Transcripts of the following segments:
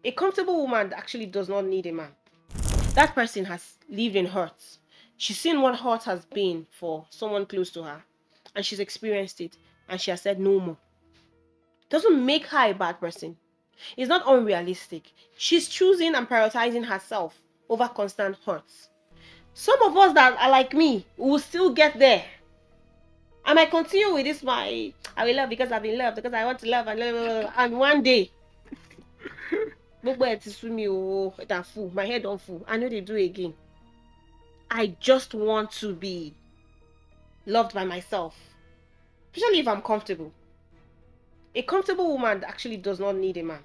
A comfortable woman actually does not need a man. That person has lived in hurt. She's seen what hurt has been for someone close to her, and she's experienced it, and she has said no more. Doesn't make her a bad person. It's not unrealistic. She's choosing and prioritizing herself over constant hurts. Some of us that are like me will still get there. I might continue with this I will love because I've been loved, because I want to love, and one day gbogbo ẹ ti sú mi o, that full, my head don't full, I know they do again. I just want to be loved by myself, especially if I'm comfortable. A comfortable woman actually does not need a man.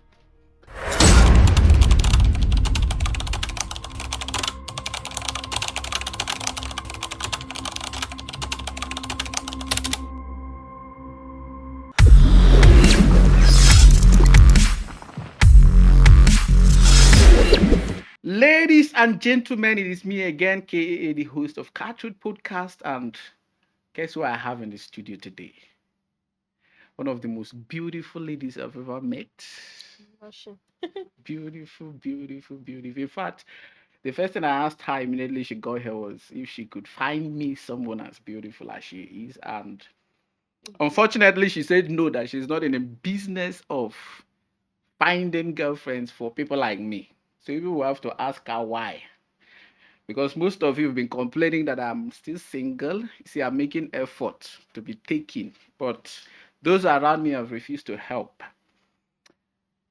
Ladies and gentlemen, it is me again, KAA, the host of KaaTruths Podcast. And guess who I have in the studio today? One of the most beautiful ladies I've ever met. Beautiful, beautiful, beautiful. In fact, the first thing I asked her immediately she got here was if she could find me someone as beautiful as she is. And unfortunately, she said no, that she's not in the business of finding girlfriends for people like me. So you will have to ask her why. Because most of you have been complaining that I'm still single. See, I'm making effort to be taken, but those around me have refused to help.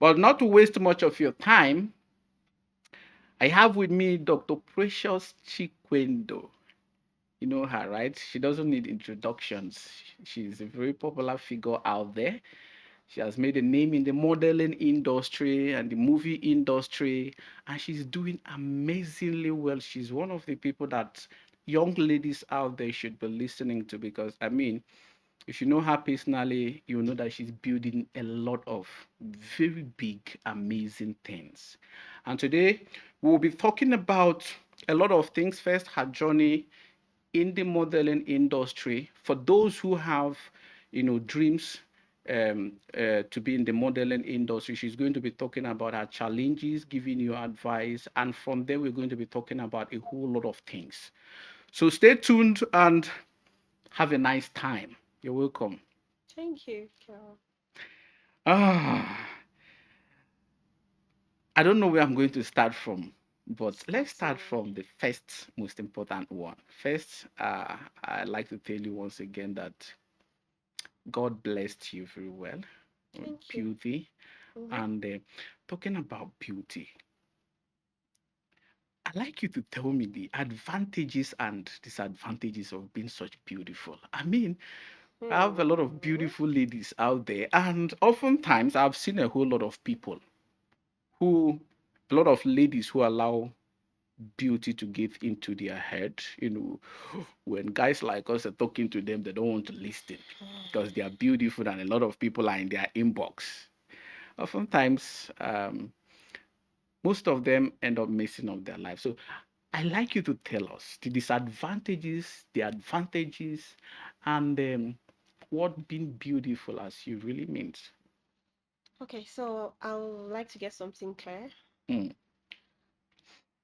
But not to waste much of your time, I have with me Dr. Precious Chikwendu. You know her, right? She doesn't need introductions. She's a very popular figure out there. She has made a name in the modeling industry and the movie industry, and she's doing amazingly well. She's one of the people that young ladies out there should be listening to, because, I mean, if you know her personally, you know that she's building a lot of very big, amazing things. And today, we'll be talking about a lot of things. First, her journey in the modeling industry. For those who have, dreams to be in the modeling industry, she's going to be talking about her challenges, giving you advice, and from there we're going to be talking about a whole lot of things. So stay tuned and have a nice time. You're welcome. Thank you, Carol. Ah, I don't know where I'm going to start from, but let's start from the first most important one. First, I'd like to tell you once again that God blessed you very well with Thank you. beauty. Mm-hmm. And talking about beauty, I'd like you to tell me the advantages and disadvantages of being such beautiful. I mean, I have a lot of beautiful ladies out there, and oftentimes I've seen a whole lot of people who, a lot of ladies who allow beauty to get into their head. When guys like us are talking to them, they don't want to listen because they are beautiful and a lot of people are in their inbox. Oftentimes, most of them end up messing up their life. So I like you to tell us the disadvantages, the advantages, and what being beautiful as you really means. Okay, so I would like to get something clear. Mm,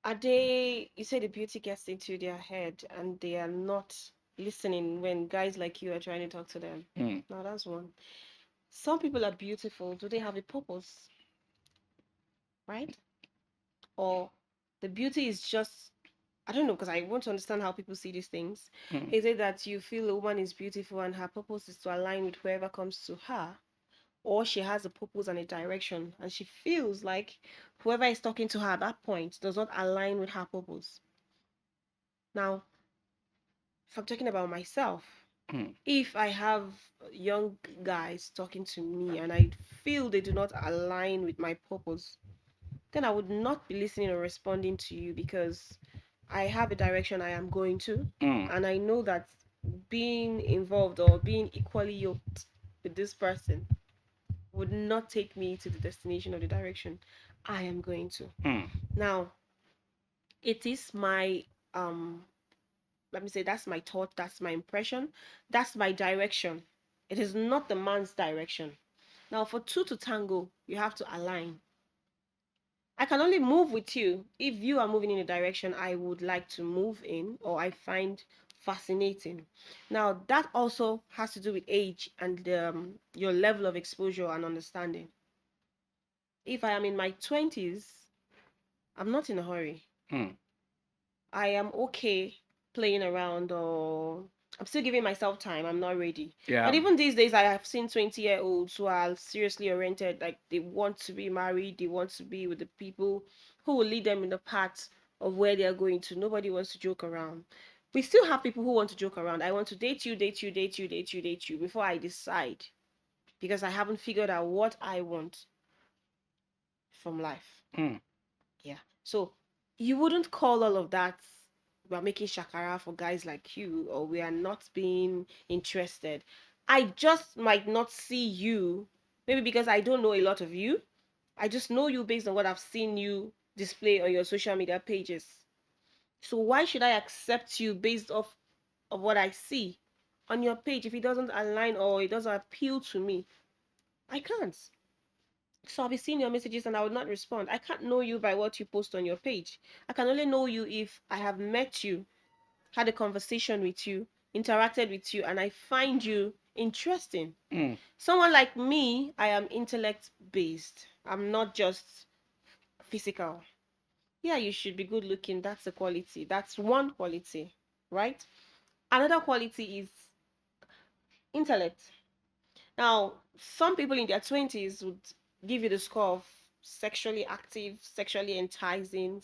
You say the beauty gets into their head and they are not listening when guys like you are trying to talk to them. mm. Now that's one. Some people are beautiful. Do they have a purpose? Right? Or the beauty is just, I don't know, because I want to understand how people see these things. Mm. Is it that you feel a woman is beautiful and her purpose is to align with whoever comes to her? Or she has a purpose and a direction and she feels like whoever is talking to her at that point does not align with her purpose? Now, if I'm talking about myself, Mm. if I have young guys talking to me and I feel they do not align with my purpose, then I would not be listening or responding to you, because I have a direction I am going to, Mm. and I know that being involved or being equally yoked with this person would not take me to the destination or the direction I am going to. Mm. Now, it is my let me say, that's my thought, that's my impression, that's my direction. It is not the man's direction. Now, for two to tango, you have to align. can only move with you if you are moving in a direction I would like to move in or I find fascinating. Now, that also has to do with age and your level of exposure and understanding. If I am in my 20s, I'm not in a hurry. Mm. I am okay playing around, or I'm still giving myself time. I'm not ready. Yeah. And even these days, I have seen 20-year-olds who are seriously oriented, like they want to be married, they want to be with the people who will lead them in the path of where they are going to. Nobody wants to joke around. We still have people who want to joke around. I want to date you, date you, date you, date you, date you before I decide, because I haven't figured out what I want from life. Mm. Yeah. So you wouldn't call all of that we're making shakara for guys like you, or we are not being interested. I just might not see you, maybe because I don't know a lot of you. I just know you based on what I've seen you display on your social media pages. So why should I accept you based off of what I see on your page if it doesn't align or it doesn't appeal to me? I can't. So I'll be seeing your messages and I will not respond. I can't know you by what you post on your page. I can only know you if I have met you, had a conversation with you, interacted with you, and I find you interesting. Mm. Someone like me, I am intellect based. I'm not just physical. Yeah, you should be good looking. That's a quality. That's one quality, right? Another quality is intellect. Now, some people in their 20s would give you the score of sexually active, sexually enticing.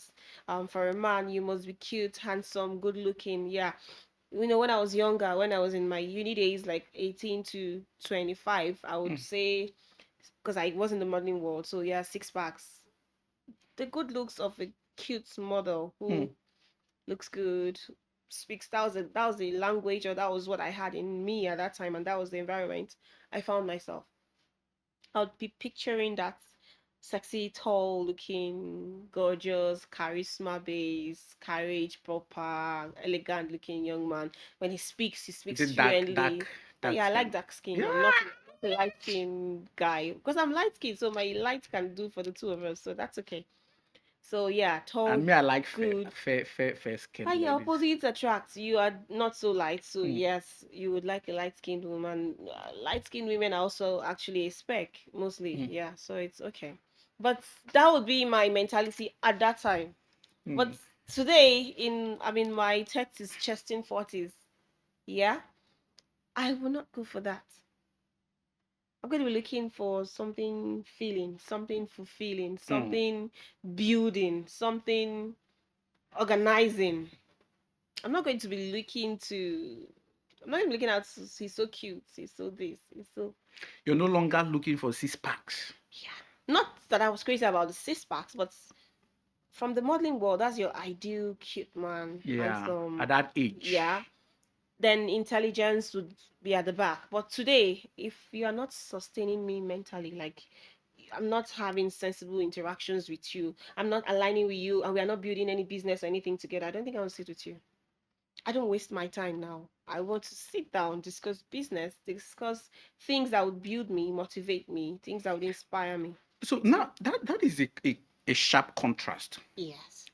For a man, you must be cute, handsome, good looking. Yeah. When I was younger, when I was in my uni days, like 18 to 25, I would Mm. say, because I was in the modeling world, so yeah, six packs. The good looks of a cute model Mm. who looks good, speaks, that was the language, or that was what I had in me at that time, and that was the environment I found myself. I would be picturing that sexy, tall looking, gorgeous, charisma based, courage proper, elegant looking young man. When he Is speaks it dark, fluently. Oh dark yeah, I like skin? dark skin. Yeah. I'm not a light skin guy because I'm light skin, so my light can do for the two of us, so that's okay. So yeah, And tall, me, I like good. fair skin How your ladies. opposites attract. You are not so light, so Mm. yes, you would like a light-skinned woman. Light-skinned women are also actually a spec, mostly. Mm. Yeah, so it's okay. But that would be my mentality at that time. But Mm. today, I'm in my 30s, chesting 40s. Yeah, I will not go for that. I'm going to be looking for something feeling, something fulfilling, Mm. something building, something organizing. I'm not going to be looking to. I'm not even looking at. He's so cute. He's so this. He's so. You're no longer looking for 6 packs. Yeah. Not that I was crazy about the six packs, but from the modeling world, that's your ideal cute man, Yeah, handsome. at that age. Yeah. Then intelligence would be at the back. But today, if you are not sustaining me mentally, like I'm not having sensible interactions with you, I'm not aligning with you, and we are not building any business or anything together, I don't think I will sit with you. I don't waste my time now. I want to sit down, discuss business, discuss things that would build me, motivate me, things that would inspire me. So now that is a sharp contrast. Yes.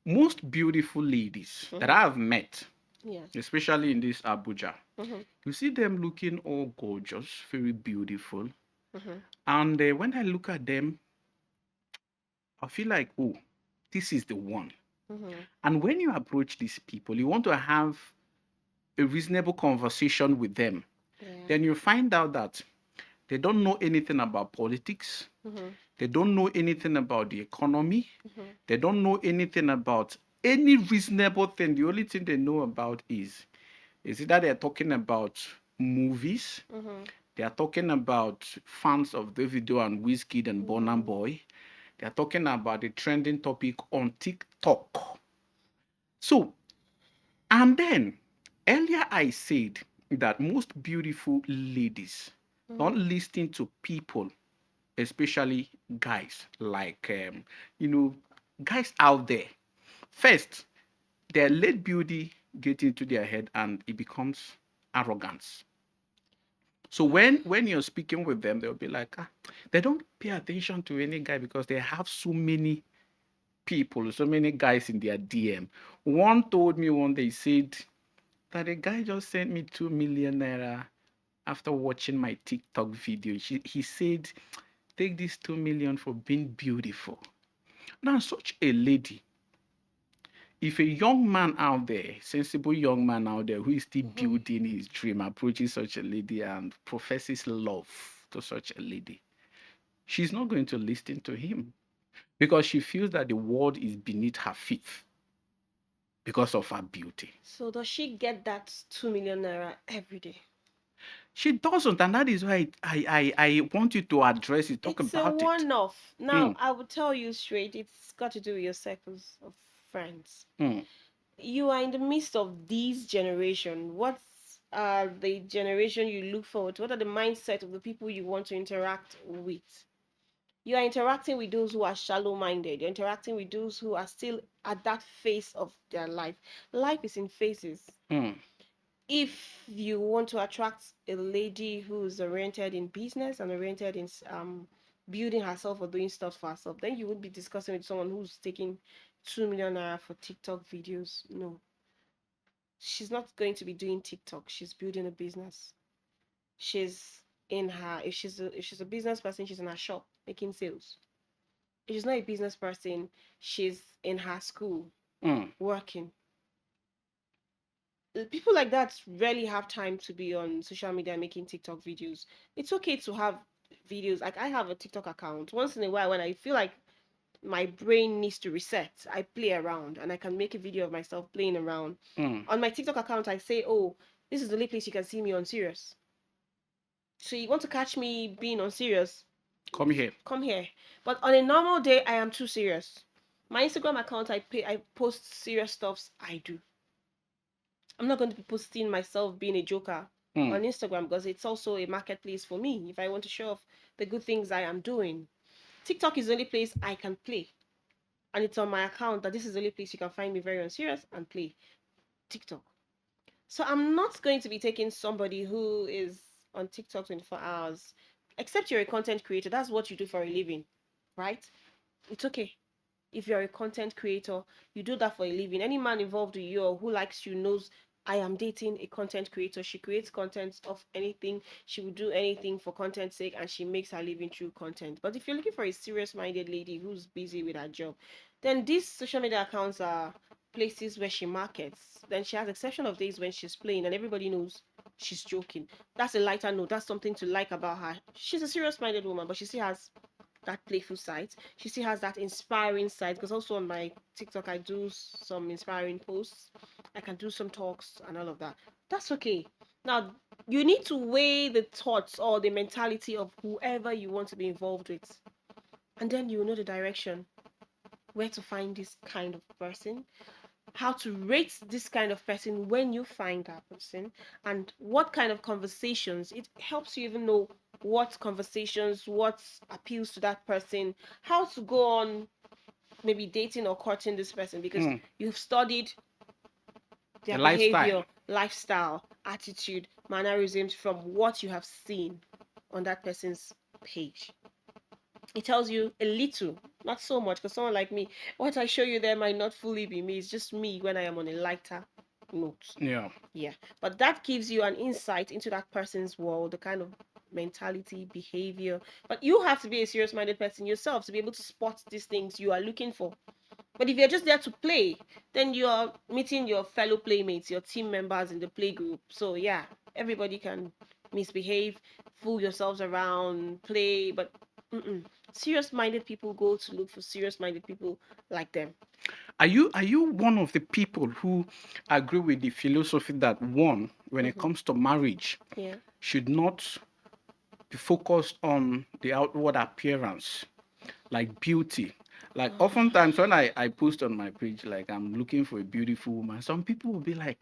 Most beautiful ladies that Mm-hmm. I have met, Yes. especially in this Abuja, Mm-hmm. you see them looking all gorgeous, very beautiful. Mm-hmm. And when I look at them, I feel like, oh, this is the one. Mm-hmm. And when you approach these people, you want to have a reasonable conversation with them. Yeah. Then you find out that they don't know anything about politics. Mm-hmm. They don't know anything about the economy. Mm-hmm. They don't know anything about any reasonable thing. The only thing they know about is either they're talking about movies, Mm-hmm. they are talking about fans of Davido and Wizkid and Burna Mm-hmm. Boy. They are talking about the trending topic on TikTok. So, and then earlier I said that most beautiful ladies Mm-hmm. don't listen to people, especially guys, like you know, guys out there. First, their late beauty gets into their head and it becomes arrogance. So when you're speaking with them, they'll be like, they don't pay attention to any guy because they have so many people, so many guys in their DM. One told me one day, he said that a guy just sent me 2 million naira after watching my TikTok video. He said, take this 2 million for being beautiful. Now, such a lady, if a young man out there, sensible young man out there who is still building his dream, approaches such a lady and professes love to such a lady, she's not going to listen to him because she feels that the world is beneath her feet because of her beauty. So does she get that 2 million naira every day? She doesn't, and that is why I want you to address it, talk It's a about it. one-off. Now, Mm, I will tell you straight, it's got to do with your circles of friends. mm, You are in the midst of these generation. What's the generation you look forward to? What are the mindset of the people you want to interact with? You are interacting with those who are shallow minded. You're interacting with those who are still at that phase of their life. Life is in phases. mm, If you want to attract a lady who's oriented in business and oriented in building herself or doing stuff for herself, then you would be discussing with someone who's taking 2 million naira for TikTok videos. No, she's not going to be doing TikTok. She's building a business. She's in her if she's a business person, she's in her shop making sales. If she's not a business person, she's in her school mm. working. People like that rarely have time to be on social media making TikTok videos. It's okay to have videos. Like I have a TikTok account. Once in a while when I feel like my brain needs to reset, I play around and I can make a video of myself playing around. Mm. On my TikTok account, I say, "Oh, this is the only place you can see me on serious." So you want to catch me being on serious? Come here. Come here. But on a normal day, I am too serious. My Instagram account, I post serious stuffs I do. I'm not going to be posting myself being a joker on Mm. Instagram because it's also a marketplace for me if I want to show off the good things I am doing. TikTok is the only place I can play. And it's on my account that this is the only place you can find me very unserious and play TikTok. So I'm not going to be taking somebody who is on TikTok 24 hours, except you're a content creator. That's what you do for a living, right? It's okay. If you're a content creator, you do that for a living. Any man involved with you or who likes you knows I am dating a content creator. She creates content of anything. She will do anything for content's sake and she makes her living through content. But if you're looking for a serious minded lady who's busy with her job, then these social media accounts are places where she markets. Then she has exception of days when she's playing and everybody knows she's joking. That's a lighter note. That's something to like about her. She's a serious minded woman, but she still has that playful side. She still has that inspiring side because also on my TikTok I do some inspiring posts. I can do some talks and all of that. That's okay. Now you need to weigh the thoughts or the mentality of whoever you want to be involved with, and then you know the direction where to find this kind of person, how to rate this kind of person when you find that person, and what kind of conversations. It helps you even know what conversations, what appeals to that person, how to go on maybe dating or courting this person because Mm. you've studied The their lifestyle. behavior, lifestyle, attitude, mannerisms from what you have seen on that person's page. It tells you a little, not so much, because someone like me, what I show you there might not fully be me. It's just me when I am on a lighter note. Yeah. Yeah. But that gives you an insight into that person's world, the kind of mentality, behavior. But you have to be a serious minded person yourself to be able to spot these things you are looking for. But if you're just there to play, then you're meeting your fellow playmates, your team members in the play group. So yeah, everybody can misbehave, fool yourselves around, play, but serious-minded people go to look for serious-minded people like them. Are you one of the people who agree with the philosophy that one, when it Mm-hmm. comes to marriage, Yeah. should not be focused on the outward appearance, like beauty? Like oftentimes when I post on my page, like I'm looking for a beautiful woman, some people will be like,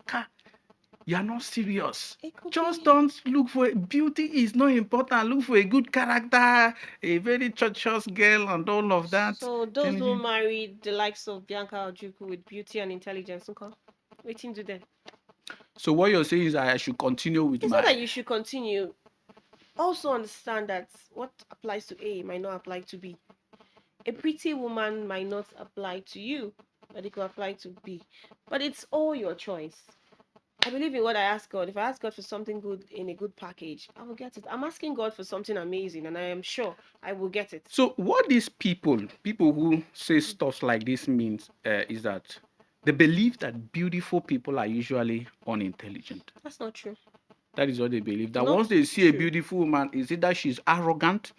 you're not serious. It could Just be. don't look for beauty is not important. Look for a good character, a very churchous girl, and all of that. So those Then who you, marry the likes of Bianca Ojukwu with beauty and intelligence, okay? Waiting to them. so what you're saying is that I should continue with It's not my that you should continue. Also understand that what applies to A might not apply to B. A pretty woman might not apply to you, but it could apply to B. But it's all your choice. I believe in what I ask God. If I ask God for something good in a good package, I will get it. I'm asking God for something amazing, and I am sure I will get it. So what these people who say stuff like this means is that they believe that beautiful people are usually unintelligent. That's not true. That is what they believe. That Not once they see a true. beautiful woman, is it that she's arrogant?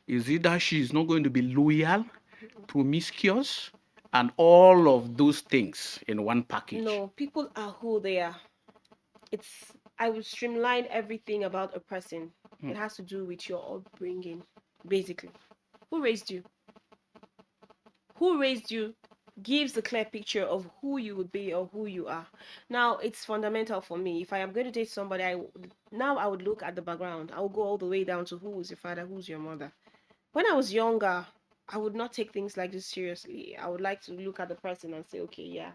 Is it that she's not going to be loyal, promiscuous, and all of those things in one package? No, people are who they are. I would streamline everything about a person. It has to do with your upbringing, basically. Who raised you? Who raised you gives a clear picture of who you would be or who you are. Now, it's fundamental for me. If I am going to date somebody, I would look at the background. I will go all the way down to who is your father, who's your mother. When I was younger, I would not take things like this seriously. I would like to look at the person and say, okay, yeah,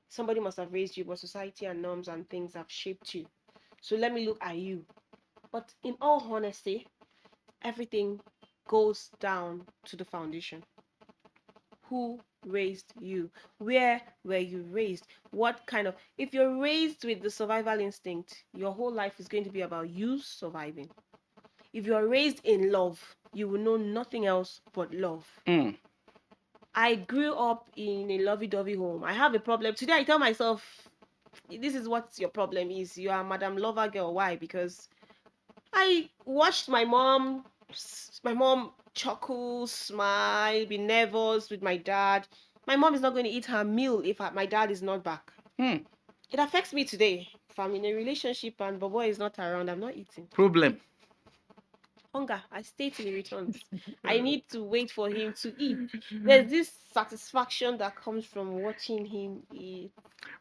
somebody must have raised you, but society and norms and things have shaped you. So let me look at you. But in all honesty, everything goes down to the foundation. Who raised you? Where were you raised? What kind of, if you're raised with the survival instinct, your whole life is going to be about you surviving. If you're raised in love, you will know nothing else but love. I grew up in a lovey-dovey home. I have a problem. Today I tell myself, this is what your problem is. You are Madam Lover Girl. Why? Because I watched my mom chuckle, smile, be nervous with my dad. My mom is not going to eat her meal if my dad is not back. It affects me today. If I'm in a relationship and Bobo is not around, I'm not eating. Problem. Hunger. I stay till he returns. I need to wait for him to eat. There's this satisfaction that comes from watching him eat.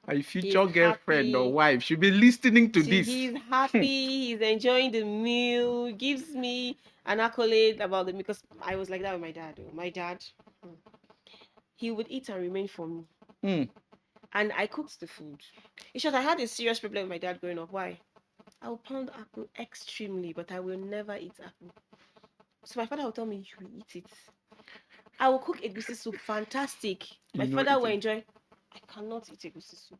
My He's future girlfriend or happy. wife should be listening to this. He's happy. He's enjoying the meal. Gives me an accolade about the meal because I was like that with my dad. My dad, he would eat and remain for me. And I cooked the food. In short, I had a serious problem with my dad growing up. Why? I will pound apple extremely, but I will never eat apple. So my father will tell me, you eat it. I will cook egusi soup, fantastic. My father will enjoy. I cannot eat egusi soup.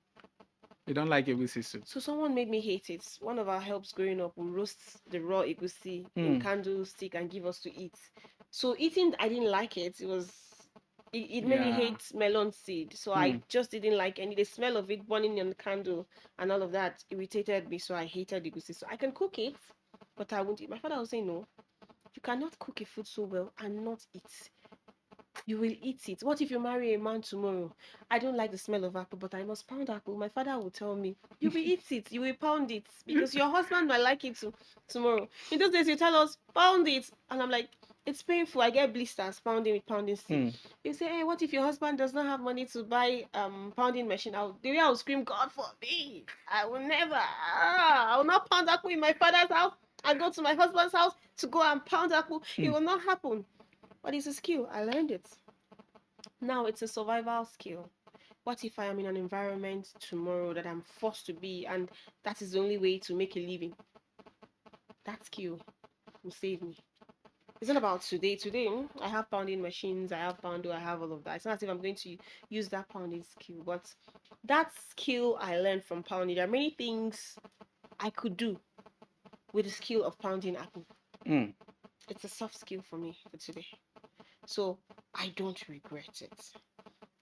You don't like egusi soup? So someone made me hate it. One of our helps growing up will roast the raw egusi in candlestick and give us to eat. So eating, I didn't like it. It made me hate melon seed. So I just didn't like any. The smell of it burning on the candle and all of that irritated me. So I hated egusi. So I can cook it, but I won't eat. My father will say, no, you cannot cook a food so well and not eat. You will eat it. What if you marry a man tomorrow? I don't like the smell of apple, but I must pound apple. My father will tell me, you will eat it. You will pound it because your husband might like it tomorrow. In those days, you tell us, pound it. And I'm like, it's painful. I get blisters pounding with pounding stick. You say, hey, what if your husband does not have money to buy pounding machine? The way I will scream, God forbid. I will never. I will not pound apple in my father's house. I go to my husband's house to go and pound apple. It will not happen. But it's a skill. I learned it. Now it's a survival skill. What if I am in an environment tomorrow that I'm forced to be and that is the only way to make a living? That skill will save me. It's not about today. Today, I have pounding machines, I have poundo, I have all of that. It's not as if I'm going to use that pounding skill, but that skill I learned from pounding. There are many things I could do with the skill of pounding apple. It's a soft skill for me for today. So I don't regret it.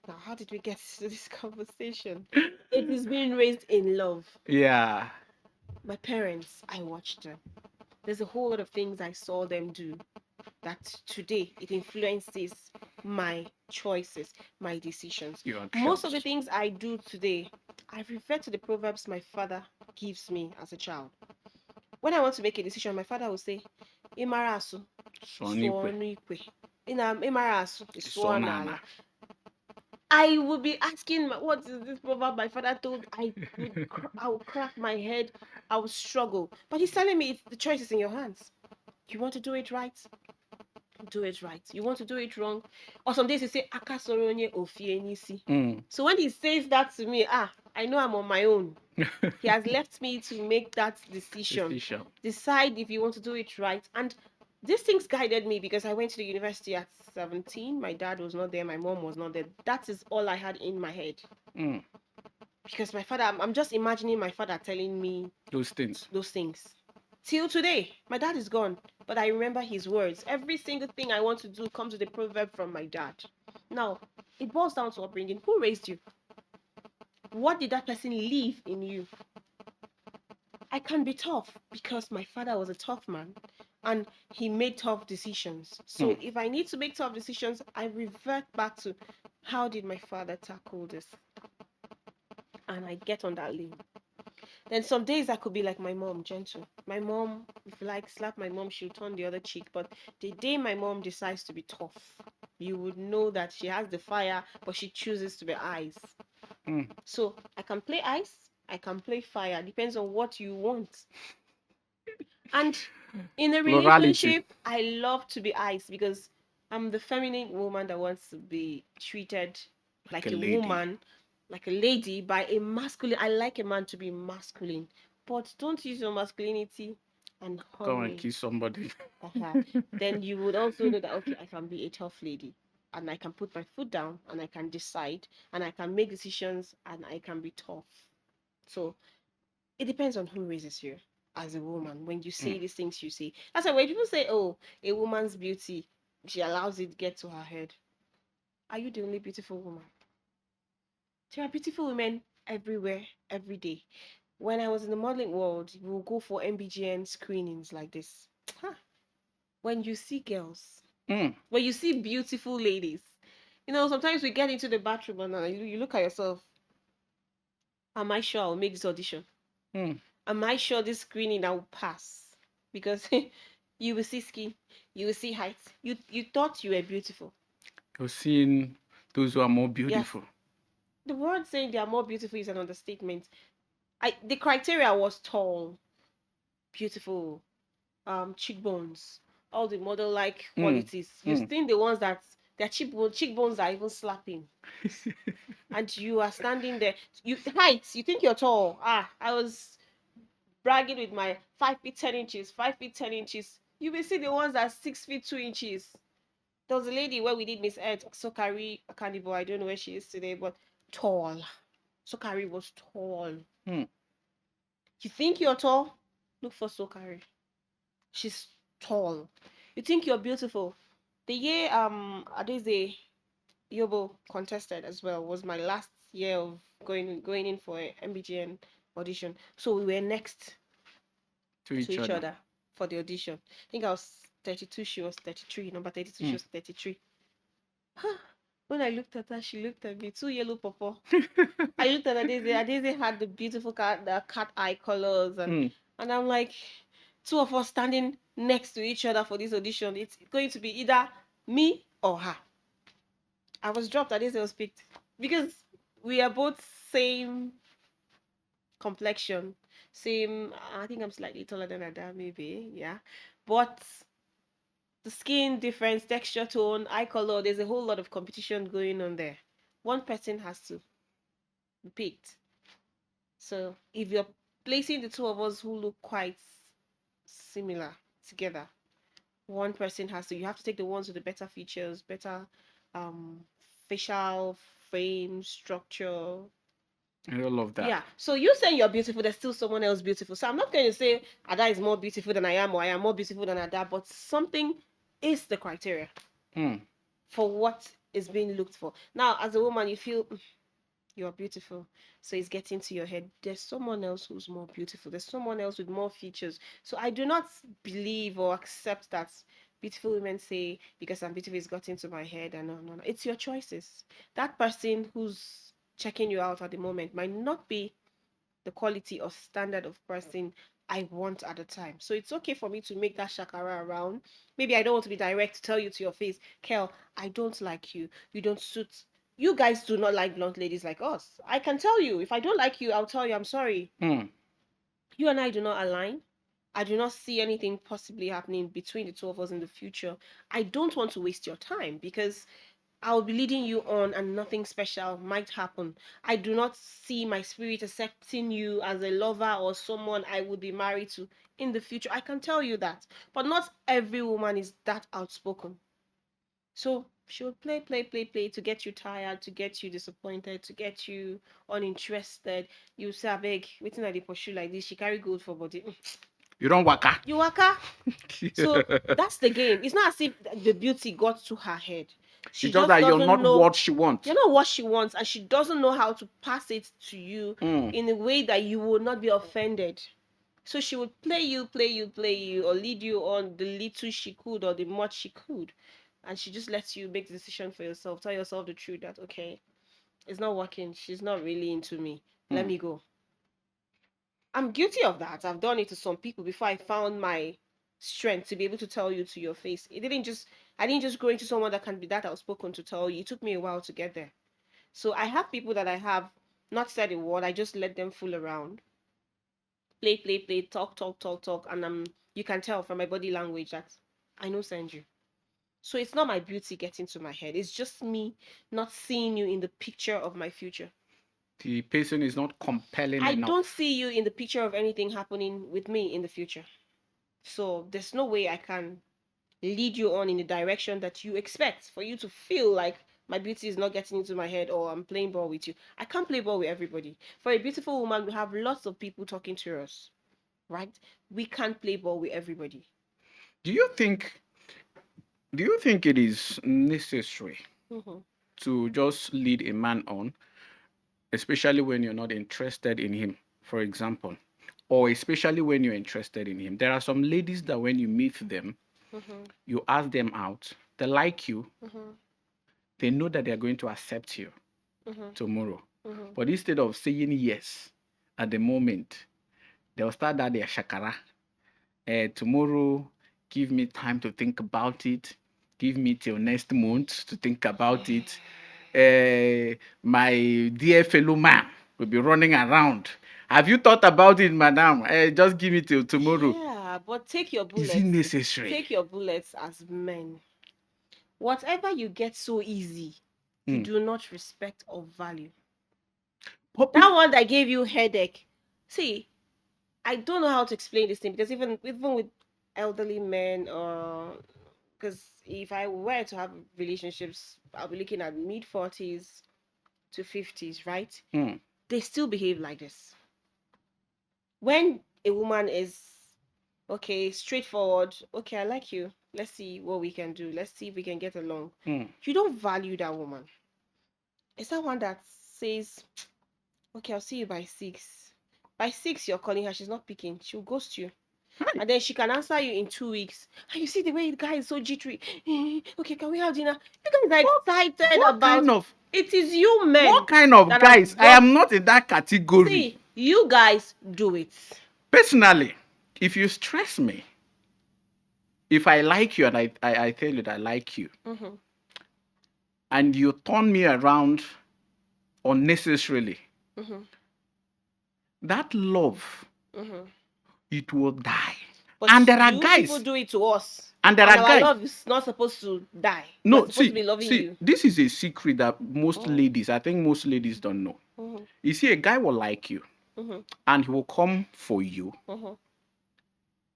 Now, how did we get to this conversation? It is being raised in love. Yeah. My parents, I watched them. There's a whole lot of things I saw them do that today it influences my choices, my decisions. Most of the things I do today, I refer to the Proverbs my father gives me as a child. When I want to make a decision, my father will say, Imarasu, Suonikwe. Imarasu, I would be asking, what is this proverb my father told? I would crack my head. I would struggle. But he's telling me the choice is in your hands. You want to do it right? Do it right. You want to do it wrong? Or some days he say, Akasoronye ofienisi. So when he says that to me, I know I'm on my own. He has left me to make that decision. Decide if you want to do it right. And These things guided me because I went to the university at 17. My dad was not there. My mom was not there. That is all I had in my head. Mm. Because my father, I'm just imagining my father telling me Those things. those things. Till today, my dad is gone, but I remember his words. Every single thing I want to do comes with a proverb from my dad. Now, it boils down to upbringing. Who raised you? What did that person leave in you? I can be tough because my father was a tough man and he made tough decisions. So Mm. if I need to make tough decisions, I revert back to how did my father tackle this? And I get on that lane. Then some days I could be like my mom, gentle. My mom, if you like, slap my mom, she'll turn the other cheek. But the day my mom decides to be tough, you would know that she has the fire, but she chooses to be ice. Mm. So I can play ice, I can play fire. Depends on what you want. And in a Plurality. relationship, I love to be ice because I'm the feminine woman that wants to be treated Like a like a lady. woman, like a lady, by a masculine. I like a man to be masculine, but don't use your masculinity and Come harm and me. kiss somebody. Uh-huh. Then you would also know that, okay, I can be a tough lady and I can put my foot down and I can decide and I can make decisions and I can be tough. So it depends on who raises you as a woman when you say Mm. these things you say. That's why when people say, oh, a woman's beauty, she allows it to get to her head. Are you the only beautiful woman? There are beautiful women everywhere, every day. When I was in the modeling world, we will go for MBGN screenings like this. Huh. When you see girls, Mm. when you see beautiful ladies, sometimes we get into the bathroom and you look at yourself. Am I sure I'll make this audition? Mm. Am I sure this screening I will pass? Because you will see skin, you will see height. You thought you were beautiful. You're seeing those who are more Yes. beautiful. The word saying they are more beautiful is an understatement. The criteria was tall, beautiful, cheekbones, all the model like Mm. qualities. You've Mm. seen the ones that their cheekbones are even slapping. And you are standing there. You height, you think you're tall. I was bragging with my 5 feet 10 inches, 5 feet 10 inches. You will see the ones that are 6 feet 2 inches. There was a lady where we did Miss Ed Sokari Carnival. I don't know where she is today, but tall. Sokari was tall. Mm. You think you're tall? Look for Sokari. She's tall. You think you're beautiful? The year Adeze Yobo contested as well was my last year of going in for a MBGN audition. So we were next To to each each other. other for the audition. I think I was 32, she was 33. Number 32, she Mm. was 33. When I looked at her, she looked at me, two yellow purple. I looked at Adeze. Adeze had the beautiful cat eye colors, and Mm. and I'm like, two of us standing next to each other for this audition. It's going to be either me or her. I was dropped. Adeze was picked because we are both same complexion, same. I think I'm slightly taller than Ada, maybe, yeah, but the skin difference, texture, tone, eye color. There's a whole lot of competition going on there. One person has to be picked. So if you're placing the two of us who look quite similar together, one person has to. You have to take the ones with the better features, better um facial frame structure. I love that. Yeah. So you saying you're beautiful, there's still someone else beautiful. So I'm not going to say Ada is more beautiful than I am, or I am more beautiful than Ada, but something is the criteria Mm. for what is being looked for. Now, as a woman, you feel you're beautiful, so it's getting to your head. There's someone else who's more beautiful. There's someone else with more features. So I do not believe or accept that beautiful women say because I'm beautiful, it's got into my head. And no, no, no. It's your choices. That person who's checking you out at the moment might not be the quality or standard of person I want at the time. So it's okay for me to make that shakara around. Maybe I don't want to be direct to tell you to your face, Kel, I don't like you. You don't suit. You guys do not like blunt ladies like us. I can tell you. If I don't like you, I'll tell you I'm sorry. Mm. You and I do not align. I do not see anything possibly happening between the two of us in the future. I don't want to waste your time because I'll be leading you on and nothing special might happen. I do not see my spirit accepting you as a lover or someone I would be married to in the future. I can tell you that. But not every woman is that outspoken. So she would play to get you tired, to get you disappointed, to get you uninterested. You say, abeg, wetin I dey pursue like this? She carry gold for body. You don't waka. You waka. So that's the game. It's not as if the beauty got to her head. She It's just just that you're doesn't not know. what she wants. You know what she wants, and she doesn't know how to pass it to you Mm. in a way that you will not be offended. So she would play you, or lead you on the little she could or the much she could. And she just lets you make the decision for yourself. Tell yourself the truth that, okay, it's not working. She's not really into me. Let Mm. me go. I'm guilty of that. I've done it to some people before I found my strength to be able to tell you to your face. I didn't just go into someone that can be that outspoken to tell you. It took me a while to get there. So I have people that I have not said a word. I just let them fool around, play, talk, and you can tell from my body language that I know send you. So it's not my beauty getting to my head. It's just me not seeing you in the picture of my future. The person is not compelling I enough. don't see you in the picture of anything happening with me in the future. So there's no way I can lead you on in the direction that you expect for you to feel like my beauty is not getting into my head or I'm playing ball with you. I can't play ball with everybody. For a beautiful woman, we have lots of people talking to us, right? We can't play ball with everybody. Do you think it is necessary Mm-hmm. to just lead a man on, especially when you're not interested in him, for example, or especially when you're interested in him? There are some ladies that when you meet them, Mm-hmm. you ask them out, they like you, Mm-hmm. they know that they're going to accept you Mm-hmm. tomorrow. Mm-hmm. But instead of saying yes at the moment, they'll start that their shakara. Tomorrow, give me time to think about it. Give me till next month to think about it. My dear fellow man will be running around. Have you thought about it, madam? Just give me till tomorrow. Yeah, but take your Is it bullets. necessary? Take your bullets as men. Whatever you get so easy, you Mm. do not respect or value. But That one that gave you headache. See, I don't know how to explain this thing because even with elderly men, or because if I were to have relationships, I'll be looking at mid 40s to 50s, right? mm, They still behave like this. When a woman is okay, straightforward, okay, I like you. Let's see what we can do. Let's see if we can get along. mm. You don't value that woman. It's that one that says, okay, I'll see you by 6. By 6, you're calling her, she's not picking. She'll ghost you. Hi. And then she can answer you in 2 weeks. And you see the way the guy is so jittery. Okay, can we have dinner? You guys are excited What about kind of it. Is you men what kind of that guys? have I got. am not in that category. See, you guys do it. Personally, if you stress me, if I like you and I tell you that I like you, Mm-hmm. and you turn me around unnecessarily, Mm-hmm. that love, Mm-hmm. it will die. But And there are you people guys, do it to us. and there And are our guys. love is not supposed to die. We're No, supposed to be loving see, you. this is a secret that most Mm-hmm. ladies, I think most ladies don't know. Mm-hmm. You see, a guy will like you, Mm-hmm. and he will come for you. Mm-hmm.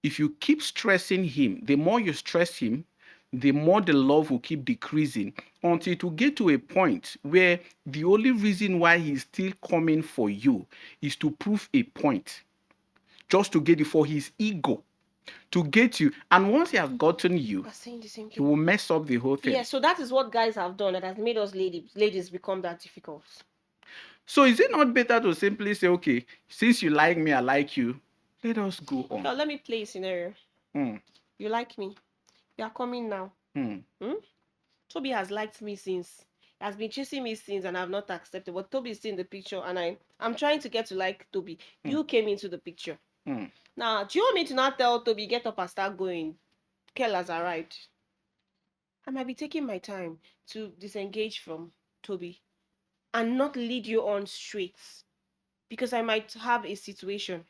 If you keep stressing him, the more you stress him, the more the love will keep decreasing until it will get to a point where the only reason why he's still coming for you is to prove a point, just to get you for his ego, to get you. And once he has gotten you, We're saying the same he thing. will mess up the whole thing. Yeah, so that is what guys have done that has made us ladies become that difficult. So is it not better to simply say, okay, since you like me, I like you, let us go Okay, on? let me play a scenario. Hmm, You like me. You are coming now. hmm, Toby has liked me since. Has been chasing me since and I've not accepted. But Toby is still in the picture and I'm trying to get to like Toby. You came into the picture. hmm. Now, do you want me to not tell Toby, get up and start going? Kel has arrived. I might be taking my time to disengage from Toby and not lead you on straight because I might have a situation.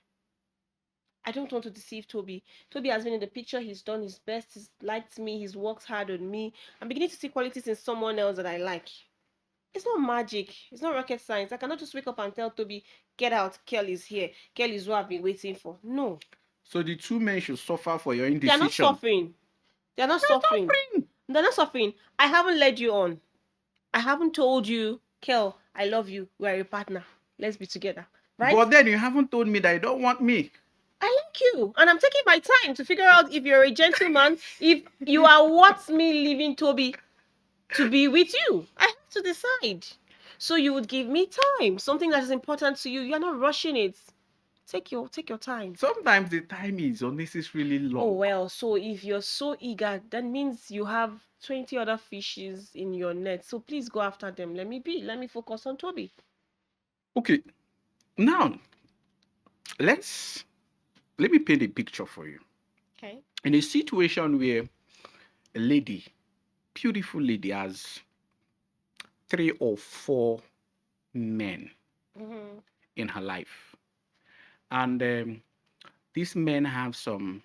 I don't want to deceive Toby. Toby has been in the picture. He's done his best. He's liked me. He's worked hard on me. I'm beginning to see qualities in someone else that I like. It's not magic. It's not rocket science. I cannot just wake up and tell Toby, get out. Kel is here. Kel is what I've been waiting for. No. So the two men should suffer for your They are not indecision. suffering. They are not suffering. They're not suffering. I haven't led you on. I haven't told you, Kel, I love you. We're a partner. Let's be together. Right? But then you haven't told me that you don't want me. I like you. And I'm taking my time to figure out if you're a gentleman, if you are worth me leaving Toby to be with you. I have to decide. So you would give me time. Something that is important to you. You're not rushing it. Take your time. Sometimes the time is unnecessarily long. Oh well, so if you're so eager, that means you have 20 other fishes in your net. So please go after them. Let me focus on Toby. Okay. Now, let me paint a picture for you. Okay. In a situation where a lady, beautiful lady, has 3 or 4 men in her life, and these men have some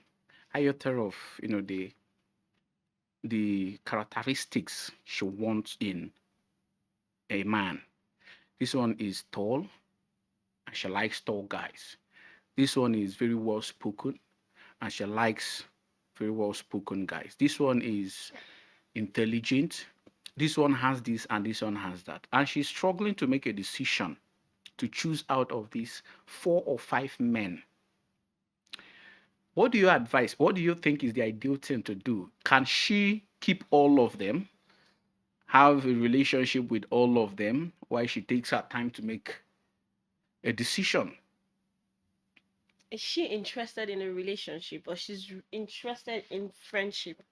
iota of the characteristics she wants in a man. This one is tall, and she likes tall guys. This one is very well spoken, and she likes very well spoken guys. This one is intelligent. This one has this, and this one has that. And she's struggling to make a decision to choose out of these 4 or 5 men. What do you advise? What do you think is the ideal thing to do? Can she keep all of them, have a relationship with all of them, while she takes her time to make a decision? Is she interested in a relationship, or she's interested in friendship?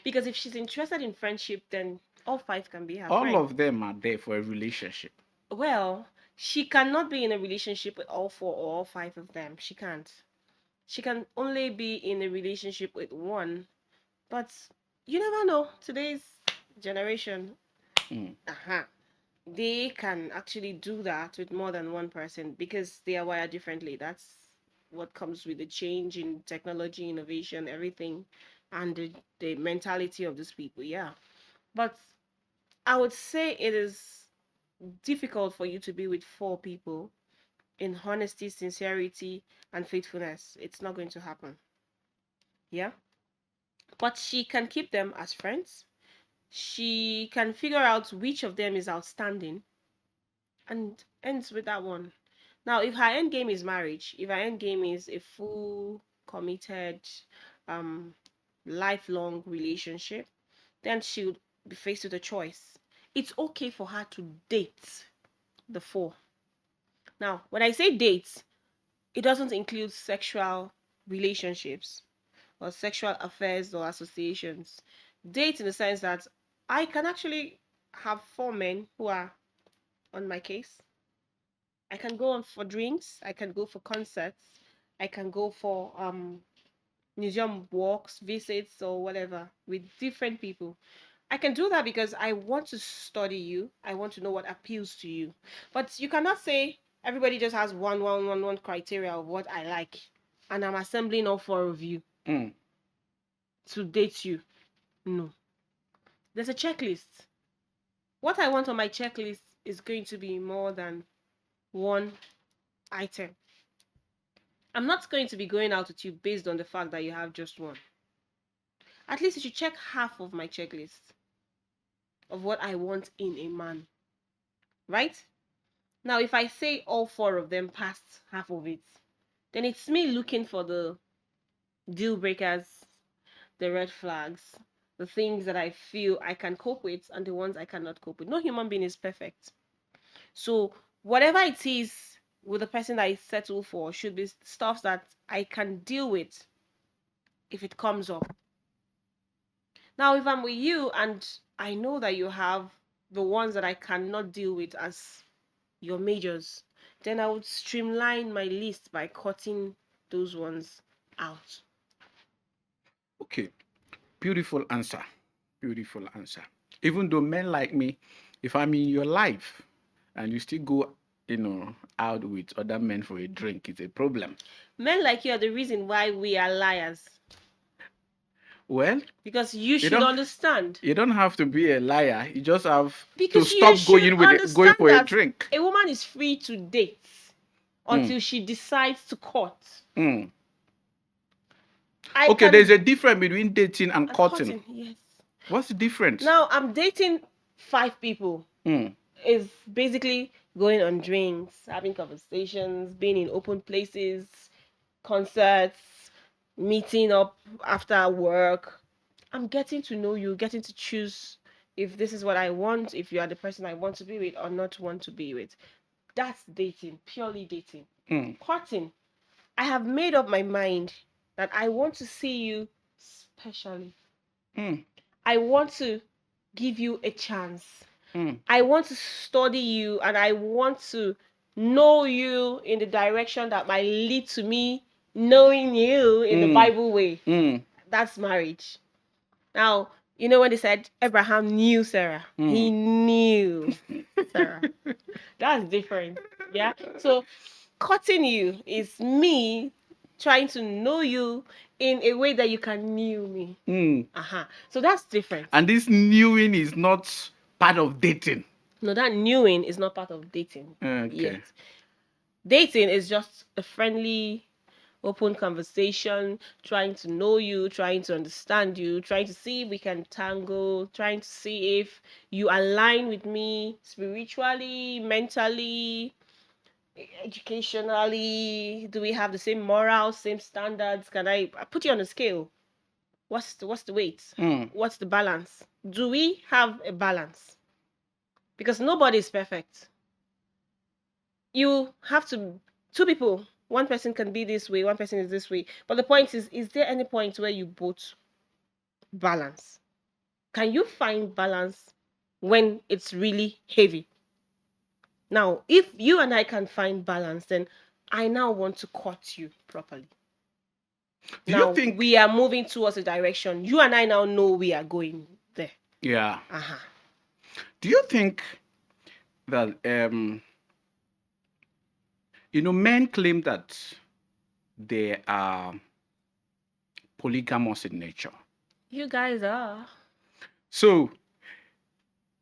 Because if she's interested in friendship, then all 5 can be her All friend. of them are there for a relationship. Well, she cannot be in a relationship with all 4 or all 5 of them. She can't. She can only be in a relationship with one. But you never know. Today's generation, they can actually do that with more than one person because they are wired differently. That's what comes with the change in technology, innovation, everything, and the mentality of these people. Yeah. But I would say it is difficult for you to be with 4 people in honesty, sincerity, and faithfulness. It's not going to happen. Yeah. But she can keep them as friends. She can figure out which of them is outstanding and ends with that one. Now, if her end game is marriage, if her end game is a full, committed, um, lifelong relationship, then she would be faced with a choice. It's okay for her to date the 4. Now, when I say date, it doesn't include sexual relationships or sexual affairs or associations. Date in the sense that I can actually have 4 men who are on my case. I can go on for drinks, I can go for concerts, I can go for museum walks, visits, or whatever with different people. I can do that because I want to study you. I want to know what appeals to you. But you cannot say everybody just has one criteria of what I like, and I'm assembling all 4 of you to date you. No. There's a checklist. What I want on my checklist is going to be more than one item. I'm not going to be going out with you based on the fact that you have just one. At least you should check half of my checklist of what I want in a man. Right? Now, if I say all 4 of them passed half of it, then it's me looking for the deal breakers, the red flags, the things that I feel I can cope with, and the ones I cannot cope with. No human being is perfect. So, whatever it is with the person that I settle for should be stuff that I can deal with if it comes up. Now, if I'm with you and I know that you have the ones that I cannot deal with as your majors, then I would streamline my list by cutting those ones out. Okay, beautiful answer. Beautiful answer. Even though men like me, if I'm in your life and you still go, out with other men for a drink, it's a problem. Men like you are the reason why we are liars. Well, because you should understand. You don't have to be a liar. You just have because to stop going for a drink. A woman is free to date until she decides to court. I Okay, can there's a difference between dating and and courting. cutting, yes. What's the difference? Now I'm dating 5 people. Mm. Is basically going on drinks, having conversations, being in open places, concerts, meeting up after work. I'm getting to know you, getting to choose if this is what I want, if you are the person I want to be with or not want to be with. That's dating, purely dating. Mm. Courting, I have made up my mind that I want to see you specially. Mm. I want to give you a chance. Mm. I want to study you and I want to know you in the direction that might lead to me knowing you in the Mm. Bible way. Mm. That's marriage. Now, you know when they said Abraham knew Sarah, he knew Sarah. That's different. Yeah. So, cutting you is me trying to know you in a way that you can knew me. Mm. So that's different. And this knowing is not part of dating. No, that knowing is not part of dating Okay. yet. Dating is just a friendly, open conversation, trying to know you, trying to understand you, trying to see if we can tangle, trying to see if you align with me spiritually, mentally, educationally. Do we have the same morals, same standards? Can I put you on a scale? What's the weight? Mm. What's the balance? Do we have a balance? Because nobody is perfect. You have to, two people, one person can be this way, one person is this way. But the point is there any point where you both balance? Can you find balance when it's really heavy? Now, if you and I can find balance, then I now want to court you properly. Do Now you think? we are moving towards a direction. You and I now know we are going there. Yeah. Uh-huh. Do you think that men claim that they are polygamous in nature? You guys are. So,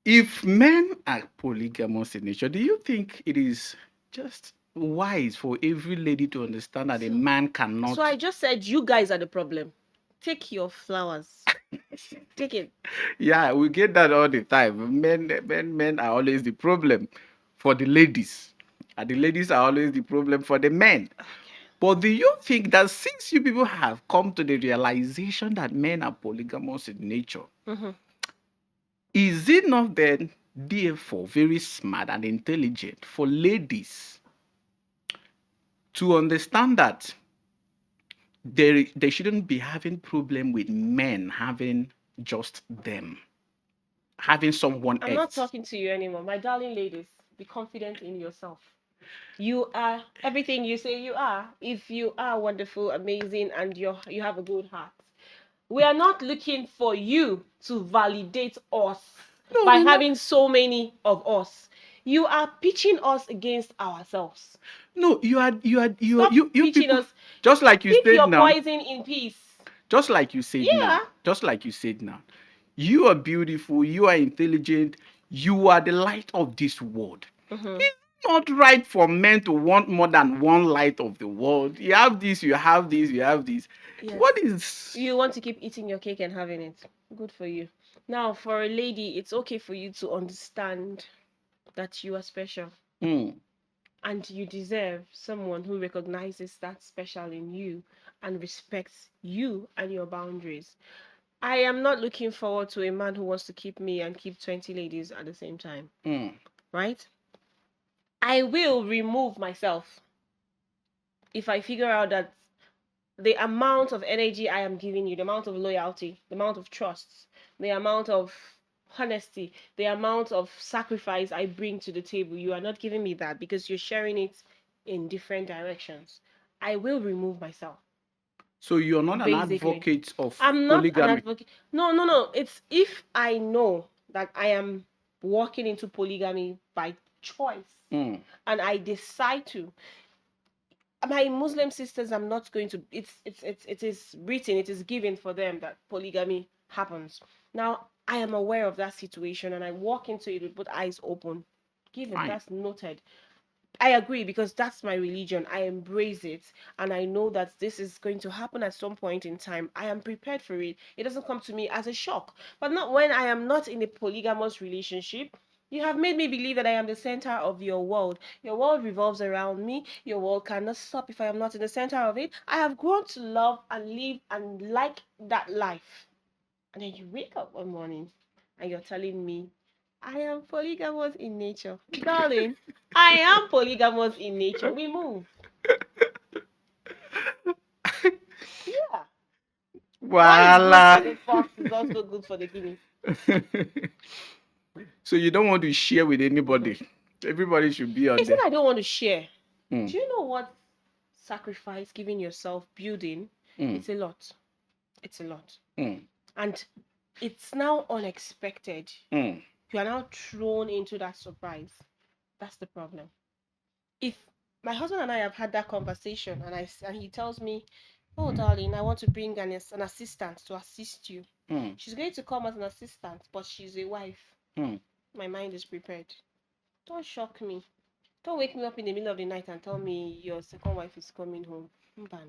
if men are polygamous in nature, do you think it is just wise for every lady to understand that a man cannot? So I just said you guys are the problem. Take your flowers. Take it. Yeah, we get that all the time. Men are always the problem for the ladies, and the ladies are always the problem for the men. Okay. But do you think that since you people have come to the realization that men are polygamous in nature, is it not then therefore very smart and intelligent for ladies to understand that they shouldn't be having problem with men having just them, having someone I'm not else? talking to you anymore. My darling ladies, be confident in yourself. You are everything you say you are. If you are wonderful, amazing, and you have a good heart. We are not looking for you to validate us No, by we're not. having so many of us. You are pitching us against ourselves. No, Stop you pitching people, us. just like you Keep said your now, poison in peace. just like you said Yeah. now, just like you said now, you are beautiful, you are intelligent, you are the light of this world. It's not right for men to want more than one light of the world. You have this, you have this, you have this. Yes. What is? You want to keep eating your cake and having it. Good for you. Now, for a lady, it's okay for you to understand that you are special Mm. and you deserve someone who recognizes that special in you and respects you and your boundaries. I am not looking forward to a man who wants to keep me and keep 20 ladies at the same time, Mm. right? I will remove myself if I figure out that the amount of energy I am giving you, the amount of loyalty, the amount of trust, the amount of honesty, the amount of sacrifice I bring to the table, you are not giving me that because you're sharing it in different directions. I will remove myself. So you're not an Basically, advocate of I'm not an polygamy. advocate. No. It's if I know that I am walking into polygamy by choice Mm. and I decide to, my Muslim sisters, I'm not going to. It is written, it is given for them that polygamy happens. Now I am aware of that situation and I walk into it with both eyes open. Given, Fine. that's noted. I agree because that's my religion. I embrace it and I know that this is going to happen at some point in time. I am prepared for it. It doesn't come to me as a shock. But not when I am not in a polygamous relationship. You have made me believe that I am the center of your world. Your world revolves around me. Your world cannot stop if I am not in the center of it. I have grown to love and live and like that life. And then you wake up one morning and you're telling me, I am polygamous in nature. Darling, I am polygamous in nature. We move. Yeah. What is good Voila. for the fox is also good for the guinea. So you don't want to share with anybody. Everybody should be on It's not there. I don't want to share. Mm, Do you know what sacrifice, giving yourself, building? mm, It's a lot. It's a lot. mm, And it's now unexpected. mm. You are now thrown into that surprise. That's the problem. If my husband and I have had that conversation and he tells me, "Oh, darling, I want to bring an assistant to assist you." Mm, She's going to come as an assistant, but she's a wife. mm. My mind is prepared. Don't shock me. Don't wake me up in the middle of the night and tell me your second wife is coming home. Mban.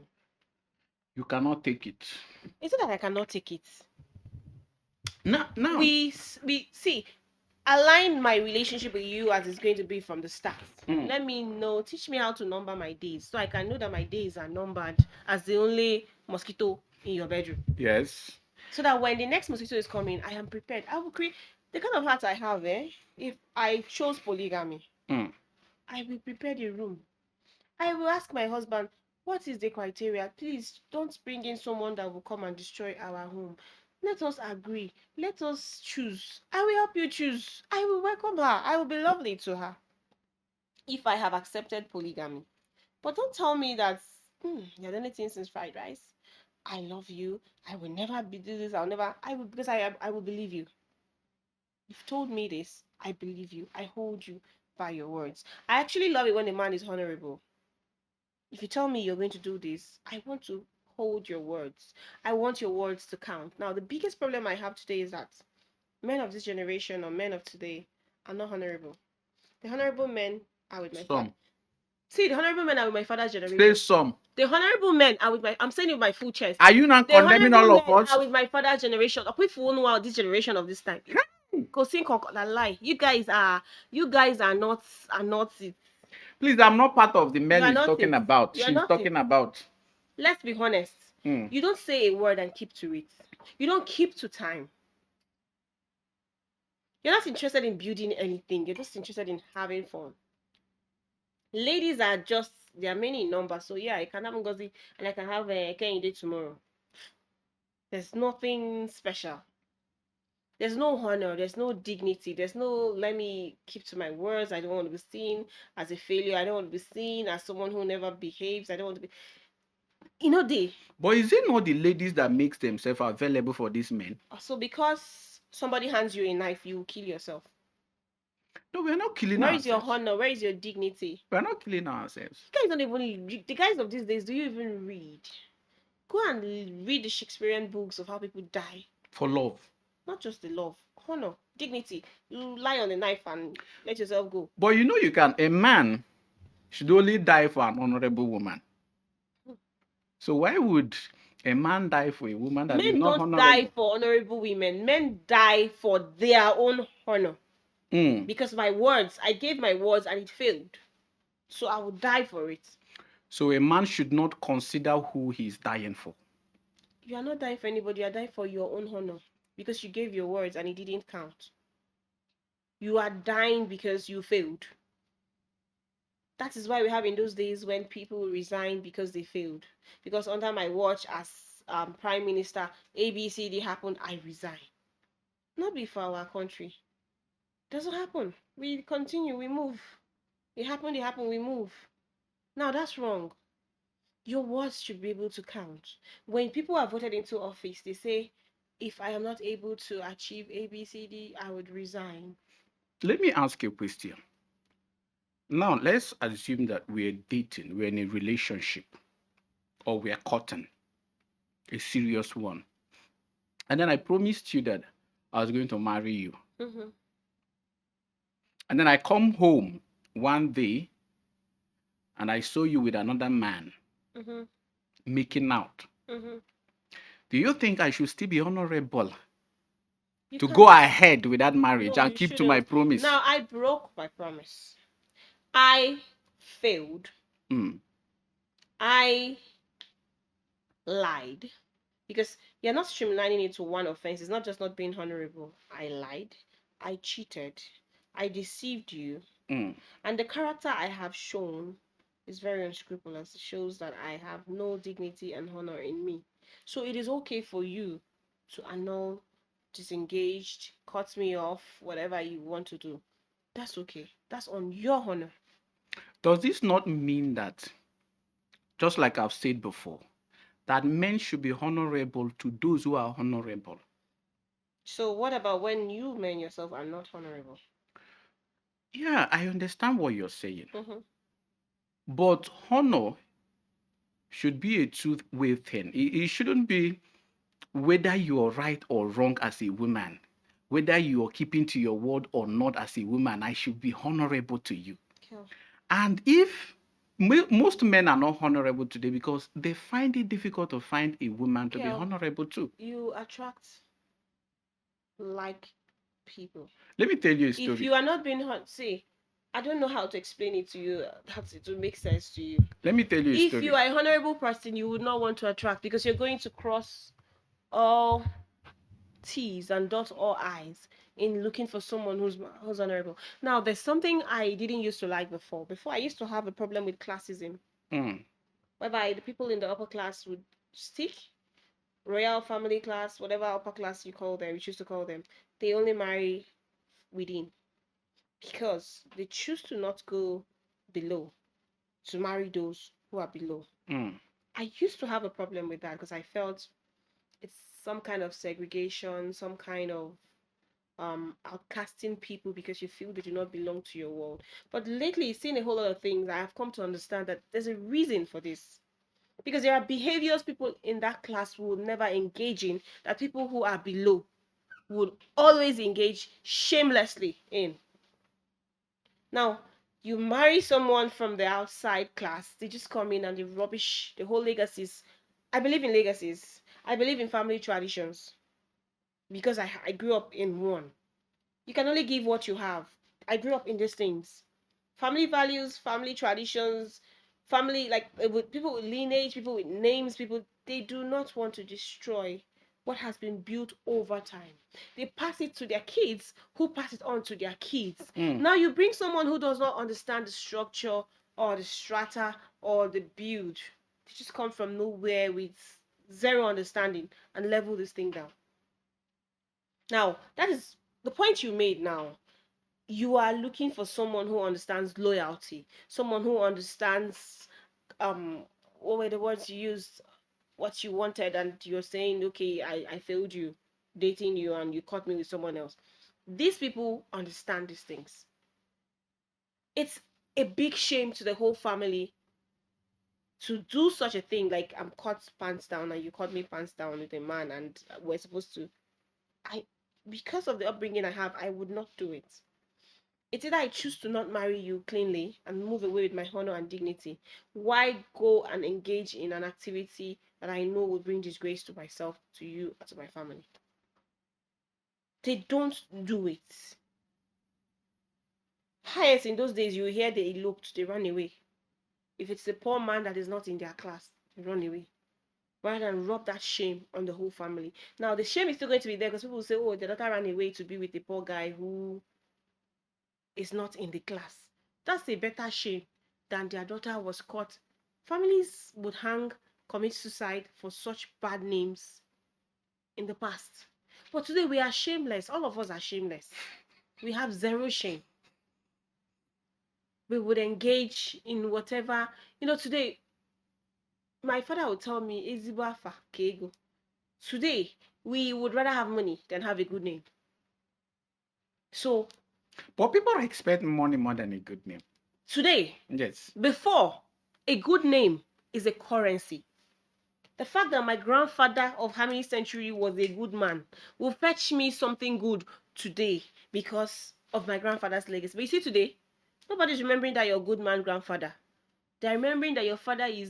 You cannot take it. It's not that I cannot take it. No. We see, align my relationship with you as it's going to be from the start. Mm. Let me know, teach me how to number my days so I can know that my days are numbered as the only mosquito in your bedroom. Yes. So that when the next mosquito is coming, I am prepared. I will create the kind of heart I have, if I chose polygamy, Mm. I will prepare the room. I will ask my husband, what is the criteria? Please don't bring in someone that will come and destroy our home. Let us agree. Let us choose. I will help you choose. I will welcome her. I will be lovely to her if I have accepted polygamy. But don't tell me that you're the only thing since fried rice. I love you. I will never be do this. I'll never. I will because I will believe you. You've told me this. I believe you. I hold you by your words. I actually love it when a man is honorable. If you tell me you're going to do this, I want to hold your words. I want your words to count. Now, the biggest problem I have today is that men of this generation or men of today are not honorable. The honorable men are with my father. Some. See, the honorable men are with my father's Say generation. some. The honorable men are with my. I'm saying it with my full chest. Are you not The condemning honorable all of men us? are with my father's generation. If we know this generation of this time, go sing that lie. You guys are not it. Please, I'm not part of the You men are he's not talking it. about. You are She's not it. talking about. Let's be honest. Mm. You don't say a word and keep to it. You don't keep to time. You're not interested in building anything. You're just interested in having fun. Ladies are just, there are many in number. So yeah, I can have Ngozi and I can have Kehinde tomorrow. There's nothing special. There's no honor. There's no dignity. There's no, let me keep to my words. I don't want to be seen as a failure. I don't want to be seen as someone who never behaves. I don't want to be, But is it not the ladies that makes themselves available for these men? So because somebody hands you a knife, you will kill yourself. No, we're not killing Where is your ourselves. honor? Where is your dignity? We're not killing ourselves. You guys don't even read. The guys of these days, do you even read? Go and read the Shakespearean books of how people die. For love. Not just the love, honor, dignity. You lie on the knife and let yourself go. But you know you can. A man should only die for an honorable woman. So why would a man die for a woman that is Men not don't die honorable? for honorable women. Men die for their own honor. Mm. Because my words, I gave my words and it failed. So I would die for it. So a man should not consider who he's dying for. You are not dying for anybody. You are dying for your own honor. Because you gave your words and it didn't count. You are dying because you failed. That is why we have in those days when people resign because they failed. Because under my watch as prime minister, ABCD happened, I resign. Not be for our country. Doesn't happen. We continue, we move. It happened, we move. Now that's wrong. Your words should be able to count. When people are voted into office, they say, if I am not able to achieve ABCD, I would resign. Let me ask you a question. Now, let's assume that we're dating, we're in a relationship, or we're courting, a serious one. And then I promised you that I was going to marry you. Mm-hmm. And then I come home one day and I saw you with another man Mm-hmm. making out, Mm-hmm. do you think I should still be honorable You to can. go ahead with that marriage No, and you keep to my shouldn't. promise? Now I broke my promise. I failed. Mm. I lied. Because you're not streamlining it to one offense. It's not just not being honorable. I lied. I cheated. I deceived you. Mm. And the character I have shown is very unscrupulous. It shows that I have no dignity and honor in me. So it is okay for you to annul, disengaged, cut me off, whatever you want to do. That's okay. That's on your honor. Does this not mean that, just like I've said before, that men should be honorable to those who are honorable? So what about when you men yourself are not honorable? Yeah, I understand what you're saying. Mm-hmm. But honor should be a two-way thing. It shouldn't be whether you're right or wrong as a woman, whether you're keeping to your word or not as a woman. I should be honorable to you. Cool. And if most men are not honorable today because they find it difficult to find a woman to be Kel, honorable too. you attract like people. Let me tell you a If story. you are not being hot, see, I don't know how to explain it to you that it will make sense to you. Let me tell you a If you story. are a honorable person, you would not want to attract because you're going to cross all T's and dot all I's in looking for someone who's honorable. Now, there's something I didn't used to like before. Before, I used to have a problem with classism, Mm, whereby the people in the upper class would stick royal family class, whatever upper class you call them, you choose to call them, they only marry within because they choose to not go below to marry those who are below. mm. I used to have a problem with that because I felt it's some kind of segregation, some kind of outcasting people because you feel they do not belong to your world. But lately, seeing a whole lot of things, I have come to understand that there's a reason for this. Because there are behaviors people in that class will never engage in that people who are below would always engage shamelessly in. Now, you marry someone from the outside class, they just come in and they rubbish the whole legacies. I believe in legacies. I believe in family traditions because I grew up in one. You can only give what you have. I grew up in these things. Family values, family traditions, family like with people with lineage, people with names, people they do not want to destroy what has been built over time. They pass it to their kids, who pass it on to their kids. Mm. Now you bring someone who does not understand the structure or the strata or the build. They just come from nowhere with zero understanding and level this thing down. Now, that is the point you made now. You are looking for someone who understands loyalty, someone who understands what were the words you used, what you wanted, and you're saying, okay, I failed you, dating you, and you caught me with someone else. These people understand these things. It's a big shame to the whole family to do such a thing. Like I'm caught pants down, and you caught me pants down with a man, and we're supposed to. I because of the upbringing I have, I would not do it. It's either I choose to not marry you cleanly and move away with my honor and dignity. Why go and engage in an activity that I know will bring disgrace to myself, to you, and to my family? They don't do it. Highest in those days, you hear they eloped, they run away. If it's a poor man that is not in their class, they run away. Rather than rub that shame on the whole family. Now, the shame is still going to be there because people will say, oh, the daughter ran away to be with a poor guy who is not in the class. That's a better shame than their daughter was caught. Families would hang, commit suicide for such bad names in the past. But today we are shameless. All of us are shameless. We have zero shame. We would engage in whatever. Today, my father would tell me, Ezibafa Kego. Today, we would rather have money than have a good name. So, But people expect money more than a good name. today, Yes. before, a good name is a currency. The fact that my grandfather of how many century was a good man will fetch me something good today because of my grandfather's legacy. But you see today, nobody's remembering that you're a good man grandfather. They're remembering that your father is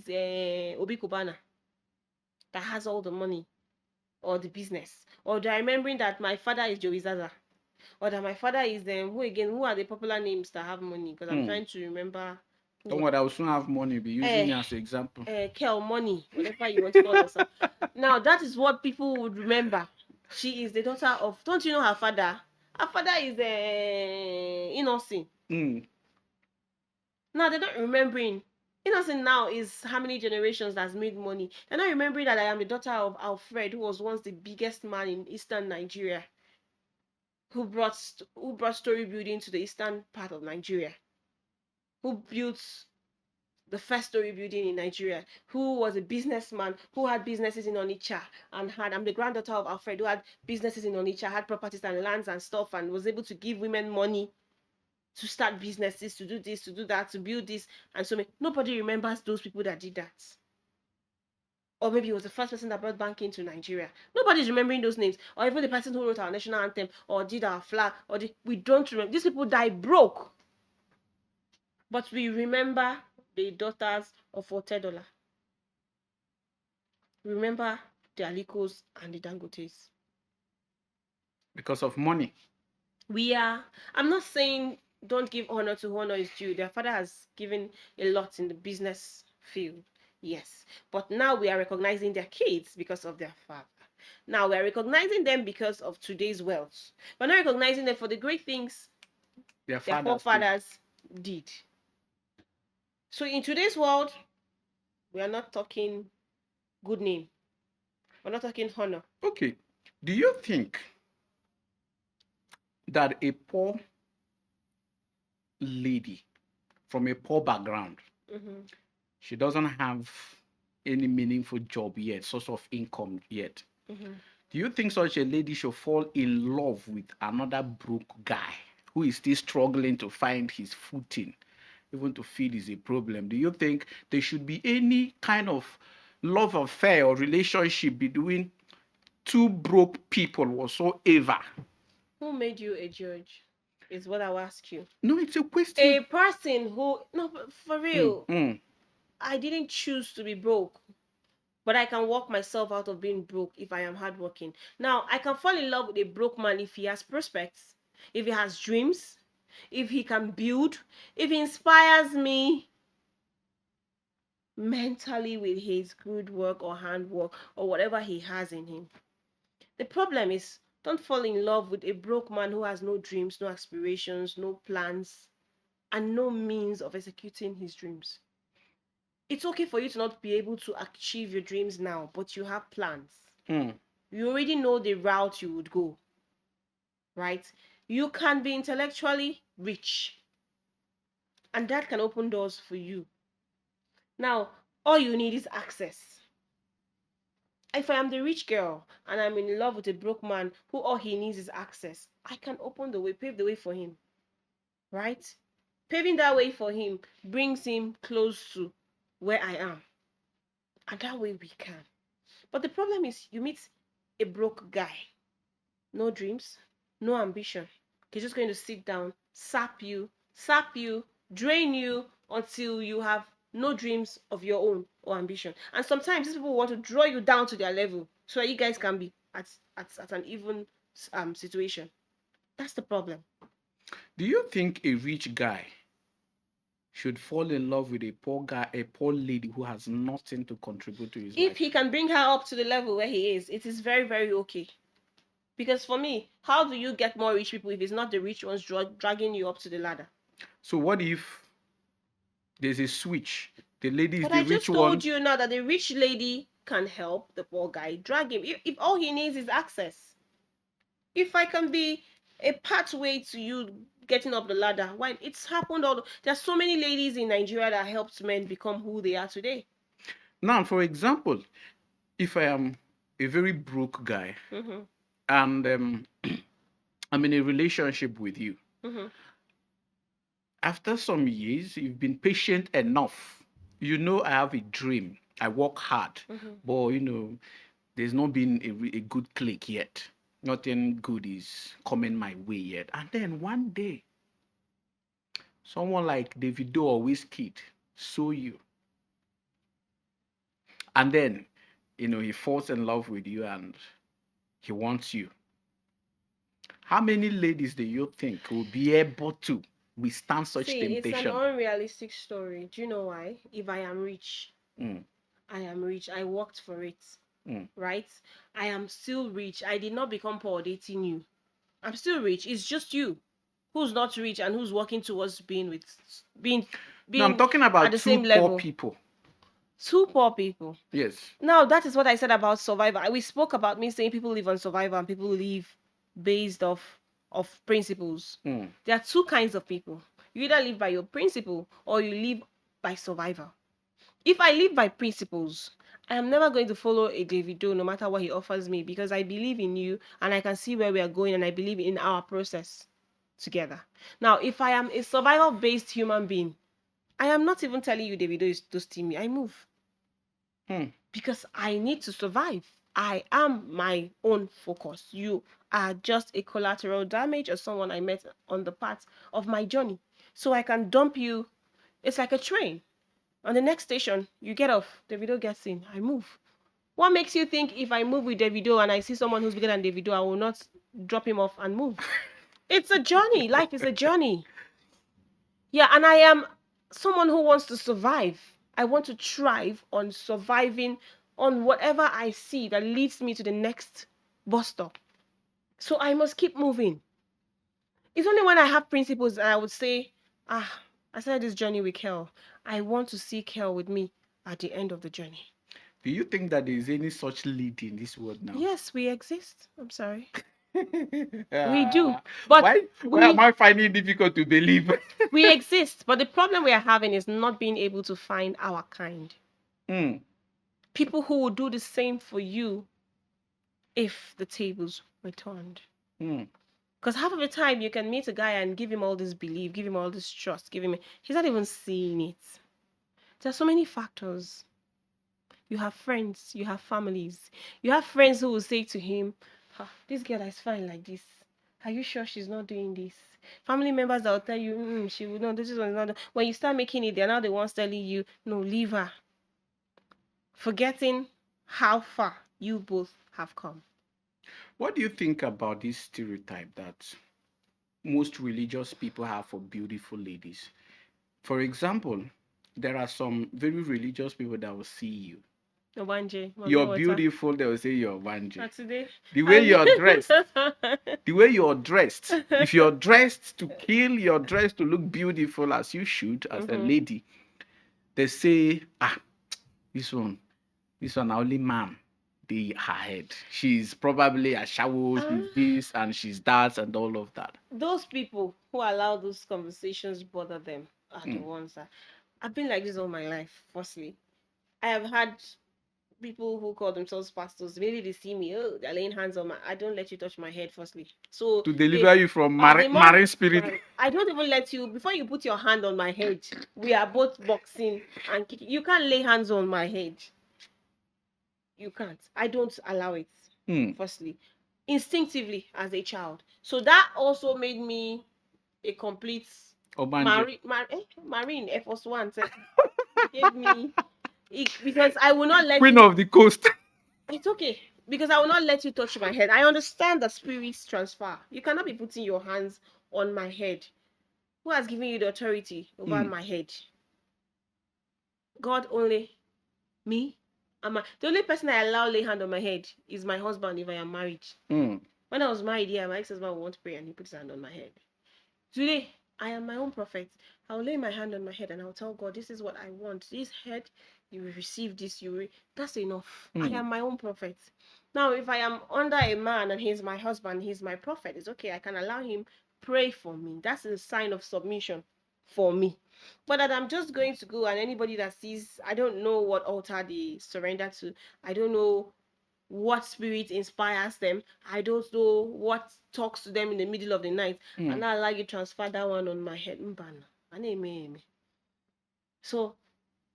Obi Kubana, that has all the money or the business. Or they're remembering that my father is Joey Zaza. Or that my father is who again? Who are the popular names that have money? Because I'm trying to remember. Don't worry, I will soon have money. Be using you as an example. Kel money, whatever you want to call yourself. Now that is what people would remember. She is the daughter of. Don't you know her father? Her father is Innocent. Now they're not remembering. Innocent now is how many generations that's made money. They're not remembering that I am the daughter of Alfred, who was once the biggest man in eastern Nigeria, who brought story building to the eastern part of Nigeria, who built the first story building in Nigeria, who was a businessman, who had businesses in Onitsha, and I'm the granddaughter of Alfred, who had businesses in Onitsha, had properties and lands and stuff, and was able to give women money to start businesses, to do this, to do that, to build this, and so nobody remembers those people that did that. Or maybe it was the first person that brought banking to Nigeria. Nobody's remembering those names. Or even the person who wrote our national anthem, or did our flag, we don't remember. These people died broke. But we remember the daughters of Otedola. Remember the Alikos and the Dangotes. Because of money. I'm not saying don't give honor to honor is due. Their father has given a lot in the business field. Yes. But now we are recognizing their kids because of their father. Now we are recognizing them because of today's wealth. We're not recognizing them for the great things their forefathers did. So in today's world, we are not talking good name. We're not talking honor. Okay. Do you think that a poor lady from a poor background, she doesn't have any meaningful job yet, source of income yet? Do you think such a lady should fall in love with another broke guy who is still struggling to find his footing? Even to feed is a problem. Do you think there should be any kind of love affair or relationship between two broke people whatsoever? Who made you a judge? Is what I'll ask you. No, it's a question. A person who, no, for real, I didn't choose to be broke, but I can walk myself out of being broke if I am hardworking. Now, I can fall in love with a broke man if he has prospects, if he has dreams, if he can build, if he inspires me mentally with his good work or handwork or whatever he has in him. The problem is, don't fall in love with a broke man who has no dreams, no aspirations, no plans, and no means of executing his dreams. It's okay for you to not be able to achieve your dreams now, but you have plans. You already know the route you would go, right? You can be intellectually rich, and that can open doors for you. Now, all you need is access. If I am the rich girl and I'm in love with a broke man who all he needs is access, I can open the way, pave the way for him, right? Paving that way for him brings him close to where I am. And that way we can. But the problem is you meet a broke guy. No dreams, no ambition. He's just going to sit down, sap you, drain you until you have no dreams of your own or ambition. And sometimes these people want to draw you down to their level so that you guys can be at an even situation. That's the problem. Do you think a rich guy should fall in love with a poor lady who has nothing to contribute to his life? If he can bring her up to the level where he is, it is very, very okay. Because for me, how do you get more rich people if it's not the rich ones dragging you up to the ladder? So what if there's a switch? The lady is but the I rich just one. told you now that the rich lady can help the poor guy drag him. If all he needs is access. If I can be a pathway to you getting up the ladder, why? It's happened there's so many ladies in Nigeria that helped men become who they are today. Now, for example, if I am a very broke guy and I'm in a relationship with you, after some years, you've been patient enough. You know I have a dream. I work hard, but there's not been a good click yet. Nothing good is coming my way yet. And then one day, someone like Davido or Wizkid so you. And then, he falls in love with you and he wants you. How many ladies do you think will be able to withstand such See, it's an temptation? unrealistic story. Do you know why? If I am rich, Mm, I am rich. I worked for it, mm. right? I am still rich. I did not become poor dating you. I'm still rich. It's just you who's not rich and who's working towards being No, I'm being talking at about the two same poor level. people. Two poor people. Yes. Now that is what I said about survivor. We spoke about me saying people live on survivor and people live based of principles. Mm. There are two kinds of people. You either live by your principle or you live by survivor. If I live by principles, I am never going to follow a Davido no matter what he offers me because I believe in you and I can see where we are going and I believe in our process together. Now, if I am a survival based human being, I am not even telling you Davido is toasting me. I move Mm. because I need to survive. I am my own focus. You are just a collateral damage or someone I met on the path of my journey. So I can dump you. It's like a train. On the next station, you get off. Davido gets in. I move. What makes you think if I move with Davido and I see someone who's bigger than Davido, I will not drop him off and move? It's a journey. Life is a journey. Yeah, and I am someone who wants to survive. I want to thrive on surviving on whatever I see that leads me to the next bus stop. So I must keep moving. It's only when I have principles that I would say, I started this journey with Kel. I want to see Kel with me at the end of the journey. Do you think that there is any such lady in this world now? Yes, we exist. I'm sorry. We do. Ah, But why am we I finding it difficult to believe? we exist. But the problem we are having is not being able to find our kind. Mm, People who will do the same for you if the tables were turned. mm. Because half of the time you can meet a guy and give him all this belief, give him all this trust, he's not even seeing it. There are so many factors. You have friends, you have families. You have friends who will say to him, this girl is fine like this. Are you sure she's not doing this? Family members that will tell you, she will not, this is not. When you start making it, they're now the ones telling you, no, leave her. Forgetting how far you both have come. What do you think about this stereotype that most religious people have for beautiful ladies? For example, there are some very religious people that will see you. Obanje, You're water. beautiful, they will say you're Wanje. Today, The way you're dressed, if you're dressed to kill, you're dressed to look beautiful as you should, as a lady, they say, this one, only man, her head. She's probably a shower, she's this and she's that and all of that. Those people who allow those conversations bother them are the ones that I've been like this all my life. Firstly, I have had people who call themselves pastors. Maybe they see me, they're laying hands on my. I don't let you touch my head. Firstly, so To deliver you from marine spirit. I don't even let you before you put your hand on my head. We are both boxing and kicking. You can't lay hands on my head. You can't. I don't allow it. Firstly, instinctively as a child. So that also made me a complete Marine Air Force One. Gave me because I will not let Queen you. of the coast. It's okay because I will not let you touch my head. I understand that spirits transfer. You cannot be putting your hands on my head. Who has given you the authority over my head? God only. Me? The only person I allow lay hand on my head is my husband if I am married. When I was married, my ex-husband would want to pray and he puts his hand on my head. Today, I am my own prophet. I will lay my hand on my head and I will tell God, this is what I want. This head, you will receive this. That's enough. I am my own prophet. Now, if I am under a man and he's my husband, he's my prophet, it's okay. I can allow him pray for me. That's a sign of submission for me. But that I'm just going to go and anybody that sees, I don't know what altar they surrender to. I don't know what spirit inspires them. I don't know what talks to them in the middle of the night. And I allow you transfer that one on my head. So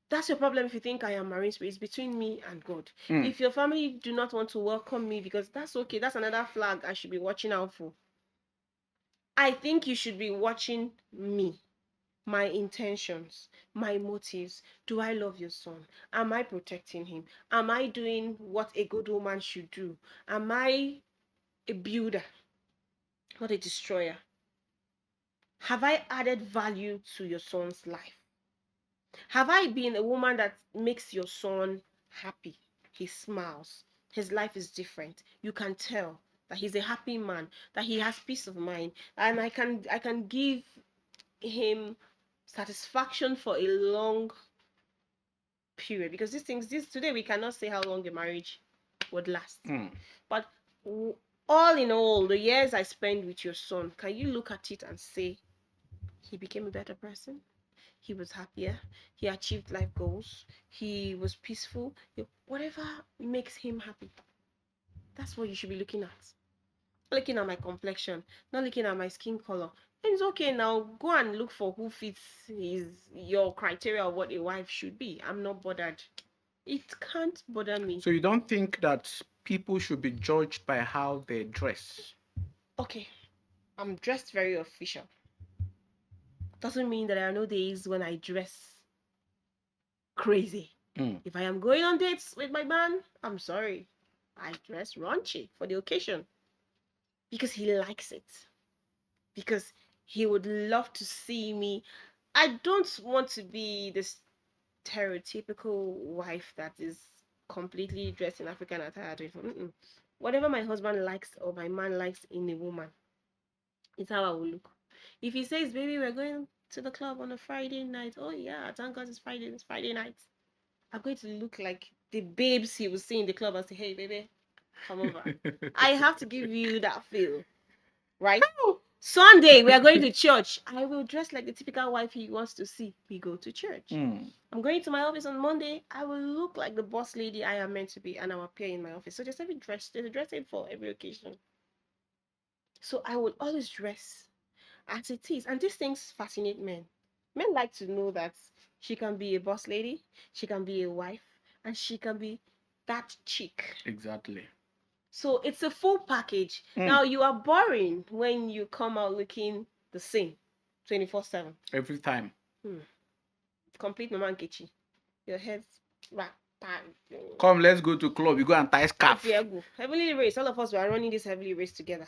that's your problem if you think I am marine spirit. It's between me and God. If your family do not want to welcome me, because that's okay, that's another flag I should be watching out for. I think you should be watching me. my intentions, my motives. Do I love your son? Am I protecting him? Am I doing what a good woman should do? Am I a builder, not a destroyer? Have I added value to your son's life? Have I been a woman that makes your son happy? He smiles. His life is different. You can tell that he's a happy man, that he has peace of mind, and I can give him satisfaction for a long period, because this today we cannot say how long a marriage would last. But all in all, the years I spent with your son, can you look at it and say he became a better person? He was happier. He achieved life goals. He was peaceful. Whatever makes him happy, that's what you should be looking at. Looking at my complexion, not looking at my skin color. And it's okay now. Go and look for who fits your criteria of what a wife should be. I'm not bothered. It can't bother me. So you don't think that people should be judged by how they dress? Okay, I'm dressed very official. Doesn't mean that there are no days when I dress crazy. If I am going on dates with my man, I'm sorry, I dress raunchy for the occasion because he likes it. Because he would love to see me. I don't want to be this stereotypical wife that is completely dressed in African attire. Whatever my husband likes or my man likes in a woman, it's how I will look. If he says, "Baby, we're going to the club on a Friday night," oh yeah, thank God it's Friday night. I'm going to look like the babes he will see in the club and say, "Hey, baby, come over." I have to give you that feel, right? Sunday, we are going to church. I will dress like the typical wife he wants to see. We go to church. I'm going to my office on Monday. I will look like the boss lady I am meant to be, and I'll appear in my office. So there's a dressing for every occasion. So I will always dress as it is. And these things fascinate men. Men like to know that she can be a boss lady, she can be a wife, and she can be that chick. Exactly. So it's a full package. Now you are boring when you come out looking the same 24/7. Every time. Complete Mama Nkechi. Your head's wrapped. Come, let's go to club. You go and tie scarf. Heavenly race. All of us were running this heavenly race together.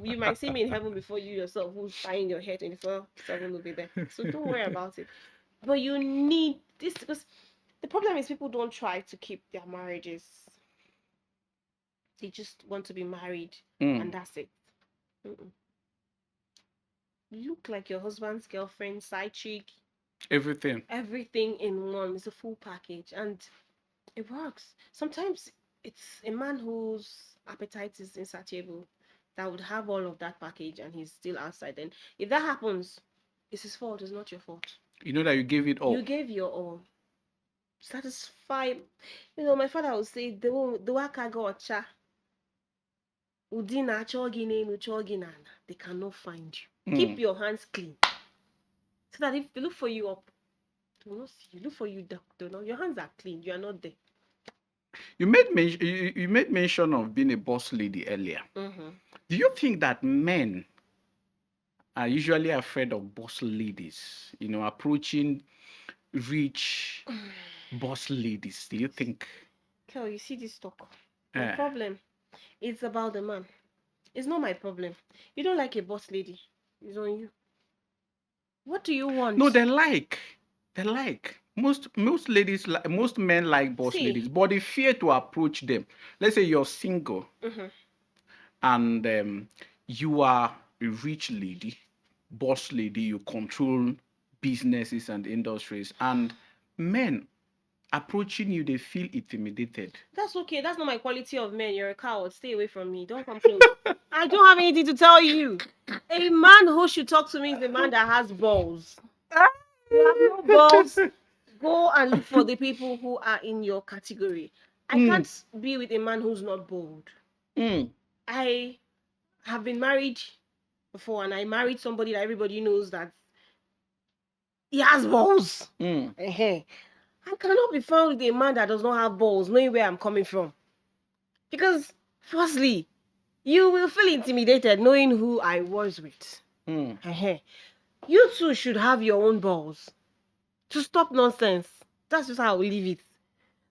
You might see me in heaven before you yourself, who's tying your hair 24/7 will be there. So don't worry about it. But you need this, because the problem is people don't try to keep their marriages. They just want to be married and that's it. Look like your husband's girlfriend, side chick. Everything In one. It's a full package and it works. Sometimes it's a man whose appetite is insatiable that would have all of that package and he's still outside. And if that happens, it's his fault. It's not your fault. You know that you gave it all. You gave your all. Satisfy. My father would say, the waka go cha. Udina chogina, they cannot find you. Keep your hands clean. So that if they look for you up, they will not see you. Look for you down. Your hands are clean. You are not there. You made mention of being a boss lady earlier. Do you think that men are usually afraid of boss ladies? Approaching rich boss ladies. Do you think? Kel, you see this talk. The problem, it's about the man. It's not my problem. You don't like a boss lady. It's on you. What do you want? No, they like. Most ladies, most men like boss ladies, but they fear to approach them. Let's say you're single, and you are a rich lady, boss lady. You control businesses and industries, and men approaching you, they feel intimidated. That's okay. That's not my quality of men. You're a coward. Stay away from me. Don't come close. I don't have anything to tell you. A man who should talk to me is a man that has balls. You have no balls. Go and look for the people who are in your category. I can't be with a man who's not bold. I have been married before, and I married somebody that everybody knows that he has balls. I cannot be found with a man that does not have balls, knowing where I'm coming from. Because, firstly, you will feel intimidated knowing who I was with. You too should have your own balls to stop nonsense. That's just how we leave it.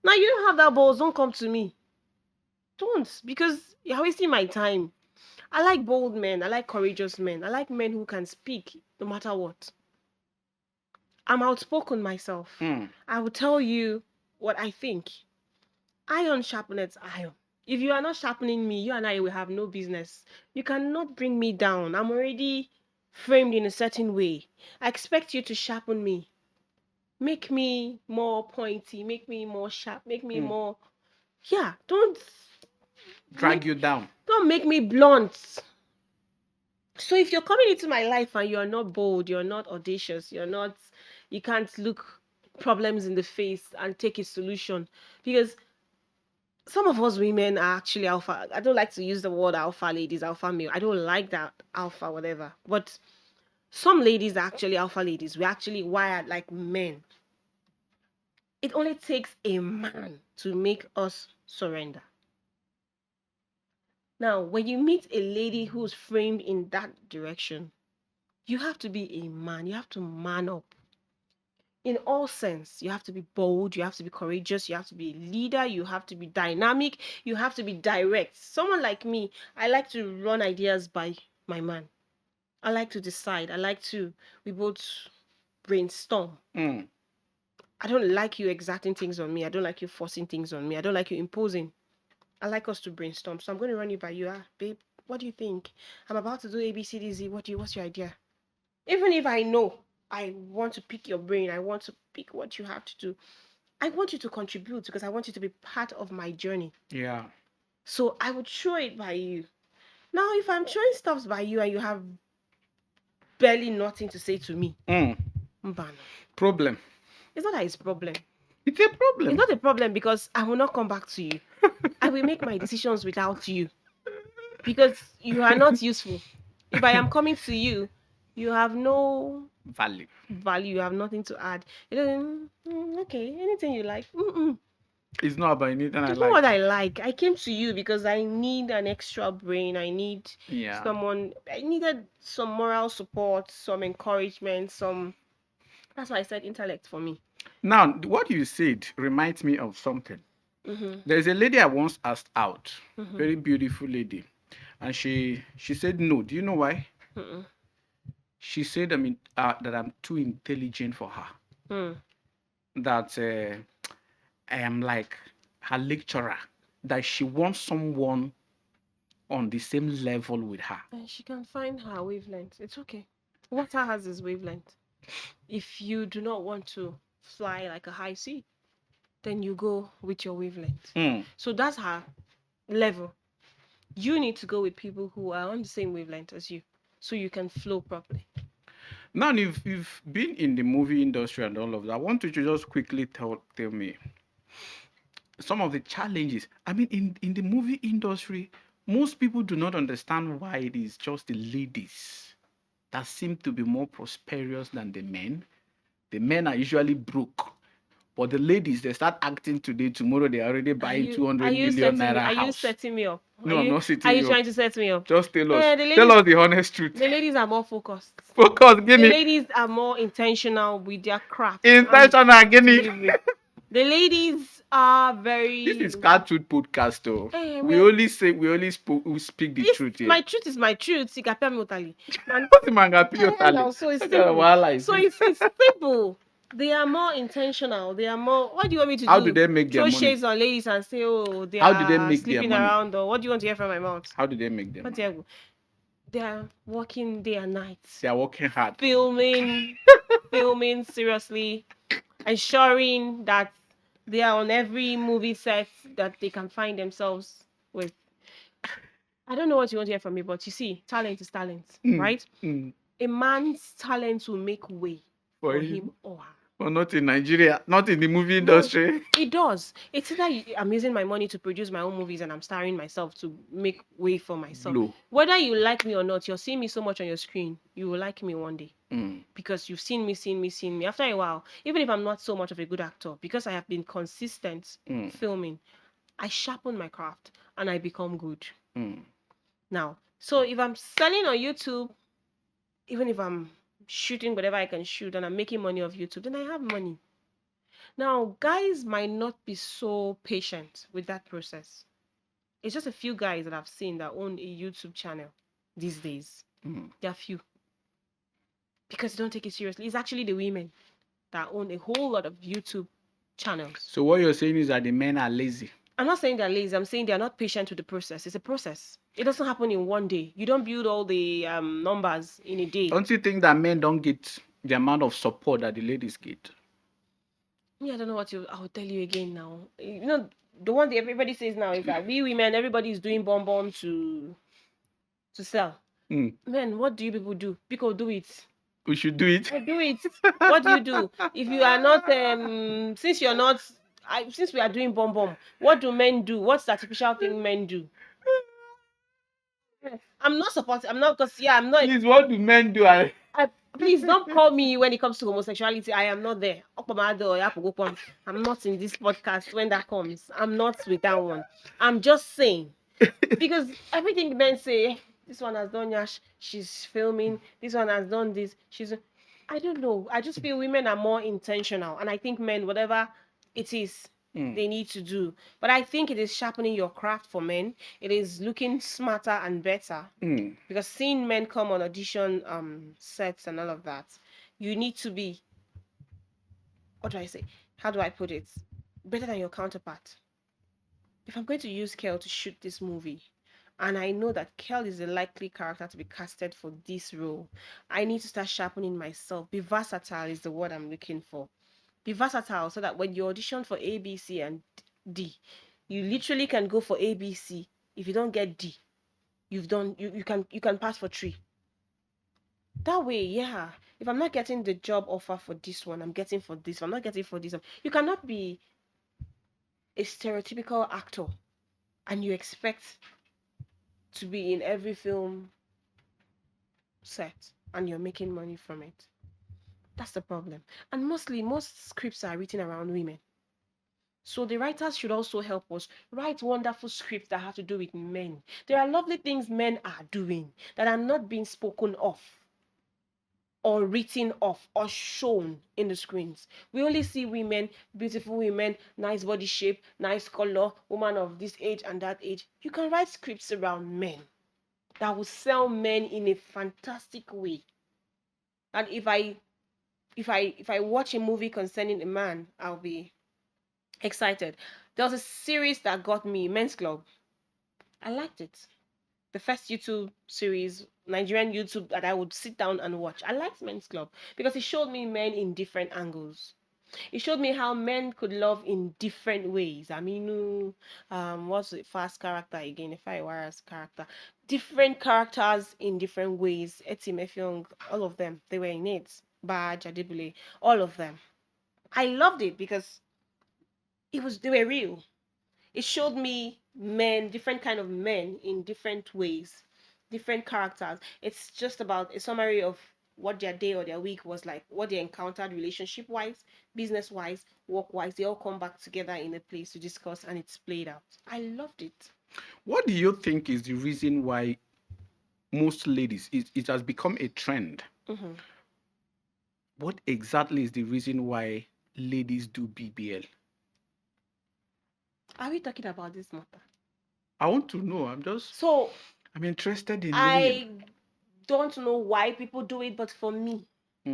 Now you don't have that balls, don't come to me. Don't, because you're wasting my time. I like bold men. I like courageous men. I like men who can speak no matter what. I'm outspoken myself. I will tell you what I think. Iron sharpeneth iron. If you are not sharpening me, you and I will have no business. You cannot bring me down. I'm already framed in a certain way. I expect you to sharpen me. Make me more pointy. Make me more sharp. Make me more. Yeah, Drag you down. don't make me blunt. So if you're coming into my life and you're not bold, you're not audacious, you can't look problems in the face and take a solution. Because some of us women are actually alpha. I don't like to use the word alpha ladies, alpha male. I don't like that alpha, whatever. But some ladies are actually alpha ladies. We're actually wired like men. It only takes a man to make us surrender. Now, when you meet a lady who's framed in that direction, you have to be a man. You have to man up. In all sense, you have to be bold, you have to be courageous, you have to be a leader, you have to be dynamic, you have to be direct. Someone like me, I like to run ideas by my man. I like to decide. We both brainstorm. I don't like you exacting things on me. I don't like you forcing things on me. I don't like you imposing. I like us to brainstorm. So I'm going to run it by you. Babe, what do you think? I'm about to do A, B, C, D, Z. What's your idea? Even if I know I want to pick your brain, I want to pick what you have to do. I want you to contribute because I want you to be part of my journey. Yeah. So I would throw it by you. Now, if I'm throwing stuffs by you and you have barely nothing to say to me, problem. It's not that it's a problem. It's a problem. It's not a problem because I will not come back to you. I will make my decisions without you because you are not useful. If I am coming to you, you have no value. You have nothing to add. Okay, anything you like. It's not about anything I like. It's not what I like. I came to you because I need an extra brain. I need someone. I needed some moral support, some encouragement, That's why I said intellect for me. Now, what you said reminds me of something. There's a lady I once asked out, very beautiful lady, and she said no. Do you know why? She said that I'm too intelligent for her. That I am like her lecturer. That she wants someone on the same level with her. And she can find her wavelength. It's okay. Water has its wavelength. If you do not want to fly like a high sea, then you go with your wavelength. So that's her level. You need to go with people who are on the same wavelength as you, so you can flow properly. Now, if you've been in the movie industry and all of that, I want you to just quickly tell me some of the challenges. I mean, in the movie industry, most people do not understand why it is just the ladies that seem to be more prosperous than the men. The men are usually broke. But the ladies, they start acting today, tomorrow they're already buying 200 million naira house. Are you setting me up? No, I'm not setting you up. Are you trying to set me up? Just tell us. Tell us the honest truth. The ladies are more focused. Give me. The ladies are more intentional with their craft. Intentional, give me. The ladies are very. This is KaaTruths Podcast, though. We speak the truth here. My truth is my truth. So it's simple. They are more intentional. They are more. What do you want me to do? How do they make their money? Throw shades on ladies and say, oh, they are sleeping around, or what do you want to hear from my mouth? How do they make their money? They are working day and night. They are working hard. Filming seriously, ensuring that they are on every movie set that they can find themselves with. I don't know what you want to hear from me, but you see, talent is talent, right? A man's talent will make way for him or her. But not in Nigeria, not in the movie industry. No, it does. It's that I'm using my money to produce my own movies and I'm starring myself to make way for myself. Whether you like me or not, you're seeing me so much on your screen, you will like me one day. Because you've seen me. After a while, even if I'm not so much of a good actor, because I have been consistent filming, I sharpen my craft and I become good. Now, so if I'm selling on YouTube, even if I'm shooting whatever I can shoot and I'm making money off YouTube, then I have money. Now, guys might not be so patient with that process. It's just a few guys that I've seen that own a YouTube channel these days. There are few. Because they don't take it seriously. It's actually the women that own a whole lot of YouTube channels. So what you're saying is that the men are lazy. I'm not saying they're lazy. I'm saying they're not patient with the process. It's a process. It doesn't happen in one day. You don't build all the numbers in a day. Don't you think that men don't get the amount of support that the ladies get? Me, I don't know what I'll tell you again now. You know, the one that everybody says now is that we women, everybody is doing bonbon to sell. Men, what do you people do? People do it. We should do it. Do it. What do you do? If you are not, since you're not, since we are doing bonbon, what do men do? What's the artificial thing men do? I'm not supporting. I'm not because I'm not. Please, what do men do? Please don't call me when it comes to homosexuality. I am not there. I'm not in this podcast when that comes. I'm not with that one. I'm just saying because everything men say, this one has done yash, she's filming. This one has done this. I don't know. I just feel women are more intentional, and I think men, whatever it is, they need to do. But I think it is sharpening your craft for men. It is looking smarter and better. Because seeing men come on audition sets and all of that, you need to be, what do I say? How do I put it? Better than your counterpart. If I'm going to use Kel to shoot this movie, and I know that Kel is a likely character to be casted for this role, I need to start sharpening myself. Be versatile is the word I'm looking for. Be versatile so that when you audition for A, B, C, and D, you literally can go for A, B, C. If you don't get D, you can pass for 3. That way, yeah. If I'm not getting the job offer for this one, I'm getting for this one. I'm not getting for this one. You cannot be a stereotypical actor and you expect to be in every film set and you're making money from it. That's the problem. And mostly, most scripts are written around women. So the writers should also help us write wonderful scripts that have to do with men. There are lovely things men are doing that are not being spoken of or written off or shown in the screens. We only see women, beautiful women, nice body shape, nice color, woman of this age and that age. You can write scripts around men that will sell men in a fantastic way. And if I watch a movie concerning a man, I'll be excited. There was a series that got me, Men's Club. I liked it. The first YouTube series, Nigerian YouTube, that I would sit down and watch. I liked Men's Club because it showed me men in different angles. It showed me how men could love in different ways. I mean, what's the fast character again? If I was character, different characters in different ways. Eti Mefyong, all of them, they were in it. Baj, Adibule, all of them. I loved it because they were real. It showed me men, different kind of men in different ways, different characters. It's just about a summary of what their day or their week was like, what they encountered relationship wise, business wise, work wise. They all come back together in a place to discuss, and it's played out. I loved it. What do you think is the reason why most ladies, it has become a trend? What exactly is the reason why ladies do BBL? Are we talking about this matter? I want to know. I'm interested in knowing. Don't know why people do it, but for me,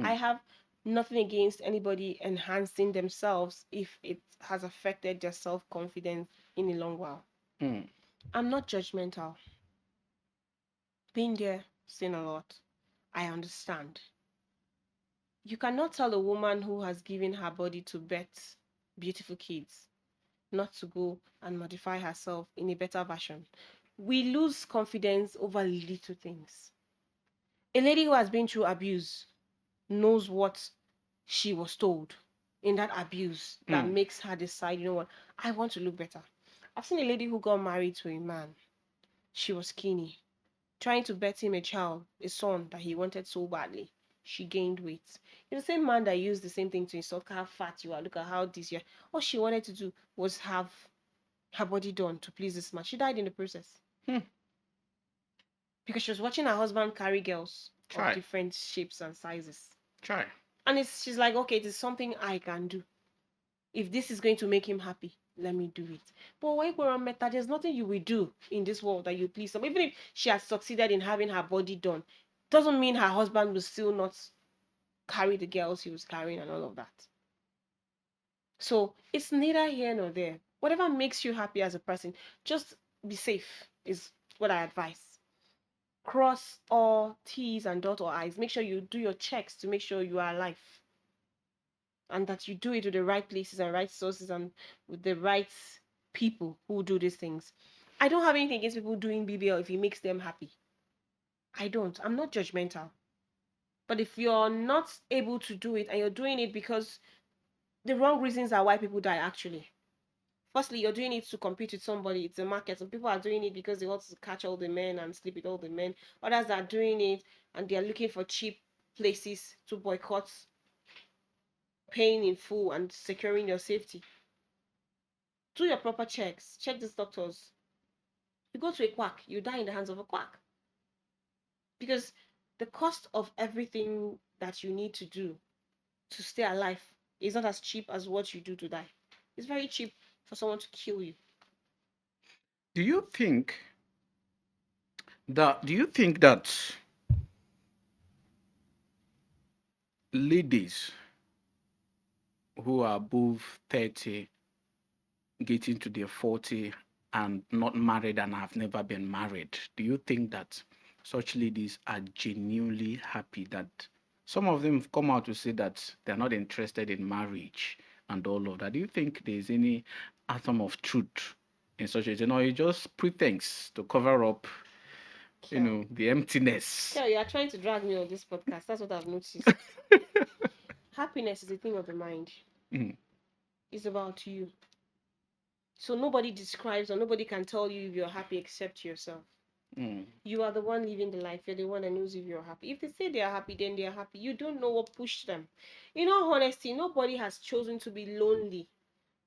I have nothing against anybody enhancing themselves if it has affected their self-confidence in a long while. I'm not judgmental. Been there, seen a lot. I understand. You cannot tell a woman who has given her body to birth beautiful kids not to go and modify herself in a better version. We lose confidence over little things. A lady who has been through abuse knows what she was told in that abuse that makes her decide, you know what, I want to look better. I've seen a lady who got married to a man. She was skinny, trying to bet him a child, a son that he wanted so badly. She gained weight. It's the same man that used the same thing to insult how fat you are. Look at how this you are. All she wanted to do was have her body done to please this man. She died in the process. Because she was watching her husband carry girls of Try. different shapes and sizes. Try. And she's like, okay, it is something I can do. If this is going to make him happy, let me do it. But when we're on meta, there's nothing you will do in this world that you please them. Even if she has succeeded in having her body done, doesn't mean her husband will still not carry the girls he was carrying and all of that. So it's neither here nor there. Whatever makes you happy as a person, just be safe is what I advise. Cross all T's and dot all I's. Make sure you do your checks to make sure you are alive. And that you do it with the right places and right sources and with the right people who do these things. I don't have anything against people doing BBL if it makes them happy. I don't. I'm not judgmental. But if you're not able to do it and you're doing it because the wrong reasons are why people die actually. Firstly, you're doing it to compete with somebody. It's a market. Some people are doing it because they want to catch all the men and sleep with all the men. Others are doing it and they are looking for cheap places to boycott, paying in full and securing your safety. Do your proper checks. Check these doctors. You go to a quack, you die in the hands of a quack. Because the cost of everything that you need to do to stay alive is not as cheap as what you do to die. It's very cheap for someone to kill you. Do you think that ladies who are above 30 getting to their 40 and not married and have never been married, do you think that such ladies are genuinely happy? That some of them come out to say that they're not interested in marriage and all of that. Do you think there's any atom of truth in such a, it's just pretense to cover up, the emptiness? Yeah, you are trying to drag me on this podcast. That's what I've noticed. Happiness is a thing of the mind. Mm. It's about you. So nobody describes or nobody can tell you if you're happy except yourself. Mm. You are the one living the life. You're the one that knows if you're happy. If they say they are happy, then they are happy. You don't know what pushed them. In all honesty, nobody has chosen to be lonely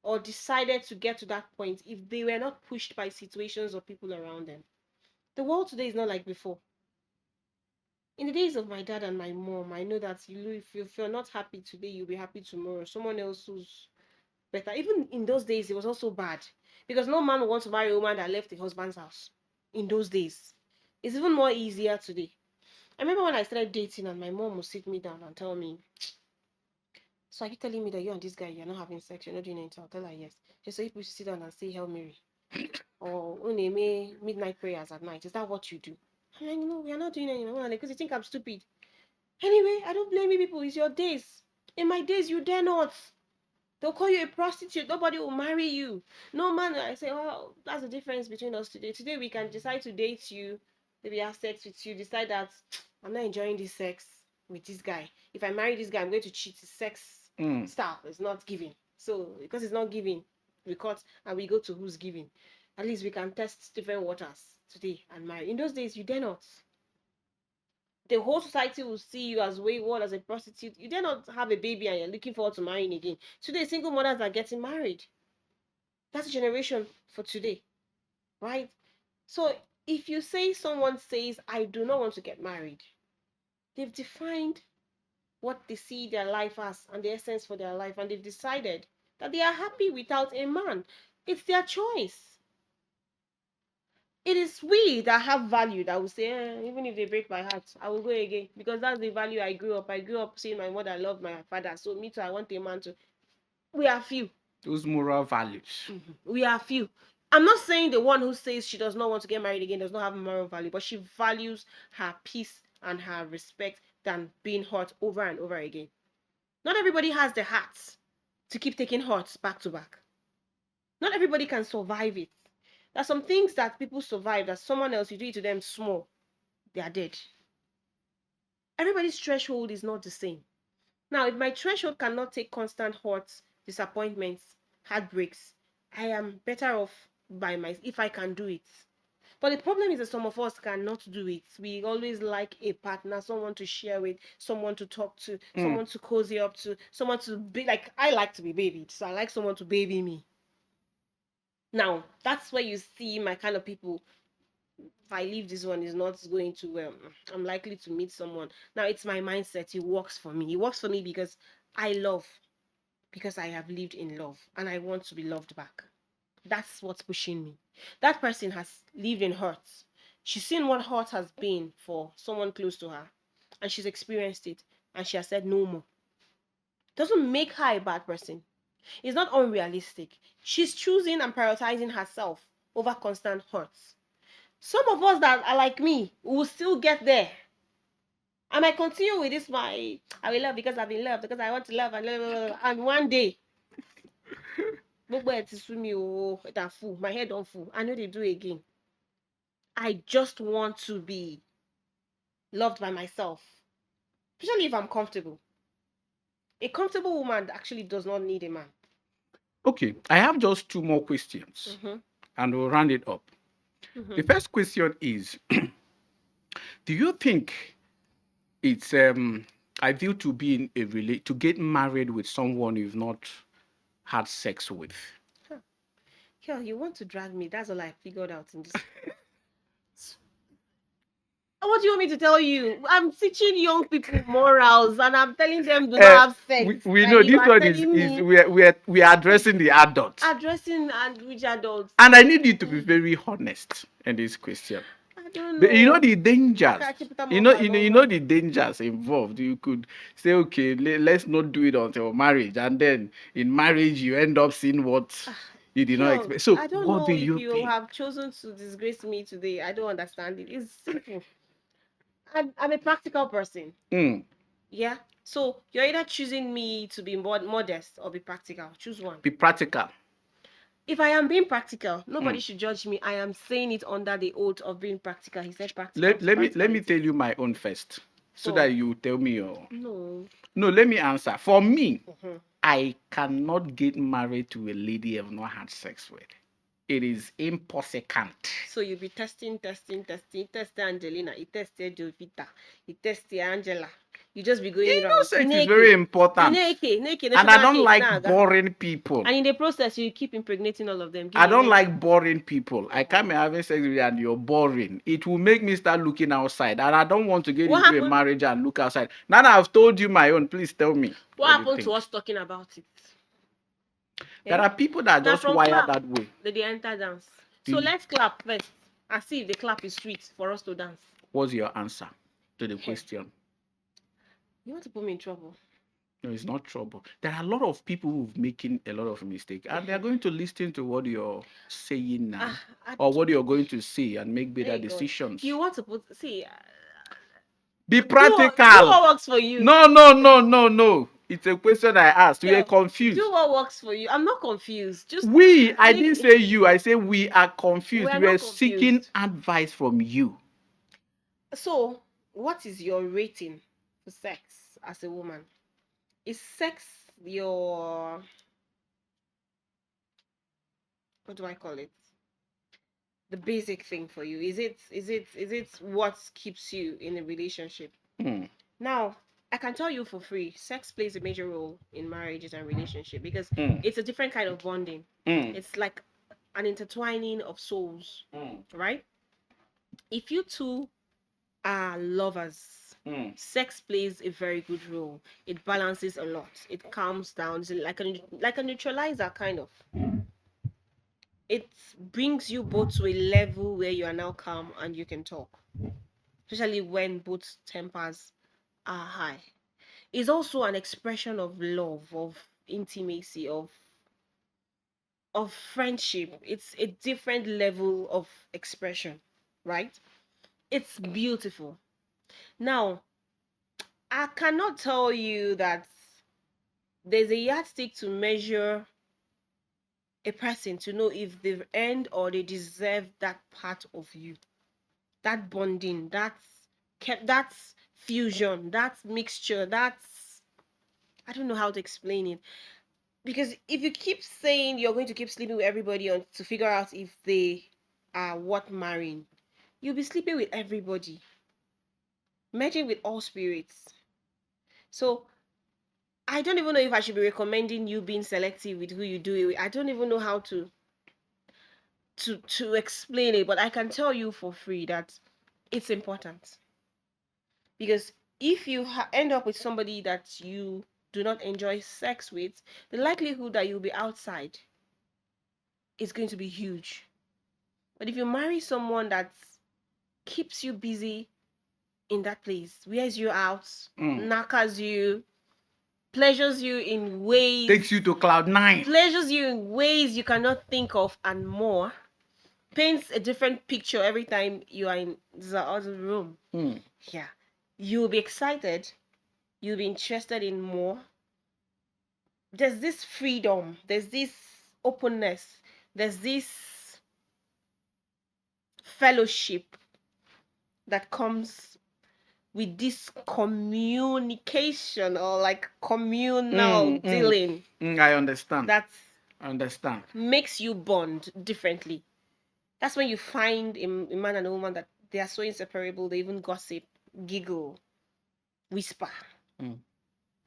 or decided to get to that point if they were not pushed by situations or people around them. The world today is not like before. In the days of my dad and my mom, I know that if you're not happy today, you'll be happy tomorrow. Someone else who's better. Even in those days, it was also bad because no man would want to marry a woman that left the husband's house. In those days, it's even more easier today. I remember when I started dating, and my mom would sit me down and tell me, "So are you telling me that you and this guy you're not having sex, you're not doing anything?" I'll tell her yes. She said, "You should sit down and say Hail Mary or Uneme midnight prayers at night. Is that what you do?" I'm like, "No, we are not doing anything because you think I'm stupid." Anyway, I don't blame you people. It's your days. In my days, you dare not. They'll call you a prostitute. Nobody will marry you. No man. I say, well, that's the difference between us today. Today we can decide to date you, maybe have sex with you. Decide that I'm not enjoying this sex with this guy. If I marry this guy, I'm going to cheat. His sex style is not giving. So because it's not giving, we cut and we go to who's giving. At least we can test different waters today and marry. In those days, you dare not. The whole society will see you as wayward, as a prostitute. You dare not have a baby and you're looking forward to marrying again. Today, single mothers are getting married. That's a generation for today, right? So if you say someone says, I do not want to get married, they've defined what they see their life as and the essence for their life, and they've decided that they are happy without a man. It's their choice. It is we that have value that will say, even if they break my heart, I will go again because that's the value I grew up. I grew up seeing my mother love my father, so me too. I want a man to. We are few. Those moral values. We are few. I'm not saying the one who says she does not want to get married again does not have moral value, but she values her peace and her respect than being hurt over and over again. Not everybody has the heart to keep taking hurts back to back. Not everybody can survive it. There are some things that people survive that someone else, you do it to them small, they are dead. Everybody's threshold is not the same. Now, if my threshold cannot take constant hurts, disappointments, heartbreaks, I am better off by myself if I can do it. But the problem is that some of us cannot do it. We always like a partner, someone to share with, someone to talk to, someone to cozy up to, someone to be like, I like to be babied, so I like someone to baby me. Now, that's where you see my kind of people. if I leave this one, is not going to I'm likely to meet someone. Now it's my mindset. It works for me. It works for me because I love, because I have lived in love and I want to be loved back. That's what's pushing me. That person has lived in hurt. She's seen what hurt has been for someone close to her, and she's experienced it, and she has said no more. Doesn't make her a bad person. It's not unrealistic. She's choosing and prioritizing herself over constant hurts. Some of us that are like me will still get there. I might continue with this I will love because I've been loved, because I want to love, and one day gbogbo ẹ ti sú mi o, that full, my head don't full, I know they do again. I just want to be loved by myself, especially if I'm comfortable. A comfortable woman actually does not need a man. Okay, I have just 2 more questions, and we'll round it up. The first question is, do you think it's ideal to be in a to get married with someone you've not had sex with? Girl, you want to drag me? That's all I figured out in this. What do you want me to tell you? I'm teaching young people morals, and I'm telling them do not have sex. We And know you this are one telling is me we are addressing the adults, addressing and which adults? and I need you to be very honest in this question. I don't But you know know. the dangers. You know the dangers involved. You could say, okay, let's not do it until marriage, and then in marriage you end up seeing what you did not expect. So, I don't what do know if you you think? have chosen to disgrace me today. I don't understand it. It's simple. I'm a practical person. Yeah. So you're either choosing me to be modest or be practical. Choose one. Be practical. If I am being practical, nobody should judge me. I am saying it under the oath of being practical. He said practical. Let me tell you my own first, so that you tell me your. No, let me answer. For me, I cannot get married to a lady I've not had sex with. It is impossible. So you'll be testing Angelina, you tested Jovita, you tested Angela. You just be going around. Sex is very important. And I don't like boring people. And in the process, you keep impregnating all of them. I don't like boring people. I can't be having sex with you and you're boring. It will make me start looking outside. And I don't want to get into a marriage and look outside. Now that I've told you my own, please tell me. What happened to us talking about it? There are people that are just wired that way. They enter dance. So let's clap first and see if the clap is sweet for us to dance. What's your answer to the question? You want to put me in trouble? No, it's not trouble. There are a lot of people who've making a lot of mistakes, and they're going to listen to what you're saying now, or what you're going to say, and make better decisions. You want to be practical. Do what works for you. No. It's a question I asked. We are confused. Do what works for you. I'm not confused. Just I didn't say you. I say we are confused. We are seeking advice from you. So, what is your rating for sex as a woman? Is sex your, what do I call it? The basic thing for you? Is it what keeps you in a relationship? Now, I can tell you for free, sex plays a major role in marriages and relationships because it's a different kind of bonding. It's like an intertwining of souls, right? If you two are lovers, sex plays a very good role. It balances a lot. It calms down. It's like a neutralizer, kind of. It brings you both to a level where you are now calm and you can talk, especially when both tempers are high. It's also an expression of love, of intimacy, of friendship. It's a different level of expression, right? It's beautiful. Now, I cannot tell you that there's a yardstick to measure a person to know if they've earned or they deserve that part of you, that bonding, that fusion, that mixture, I don't know how to explain it. Because if you keep saying you're going to keep sleeping with everybody to figure out if they are worth marrying, you'll be sleeping with everybody, merging with all spirits. So I don't even know if I should be recommending you being selective with who you do it with. I don't even know how to. to explain it, but I can tell you for free that it's important. Because if you end up with somebody that you do not enjoy sex with, the likelihood that you'll be outside is going to be huge. But if you marry someone that keeps you busy in that place, wears you out, knackers you, pleasures you in ways, Takes you to cloud 9. pleasures you in ways you cannot think of, and more, paints a different picture every time you are in the other room. Yeah, you'll be excited, you'll be interested in more. There's this freedom, there's this openness, there's this fellowship that comes with this communication, or like communal dealing. I understand. That I understand. makes you bond differently. That's when you find a man and a woman that they are so inseparable, they even gossip, giggle, whisper.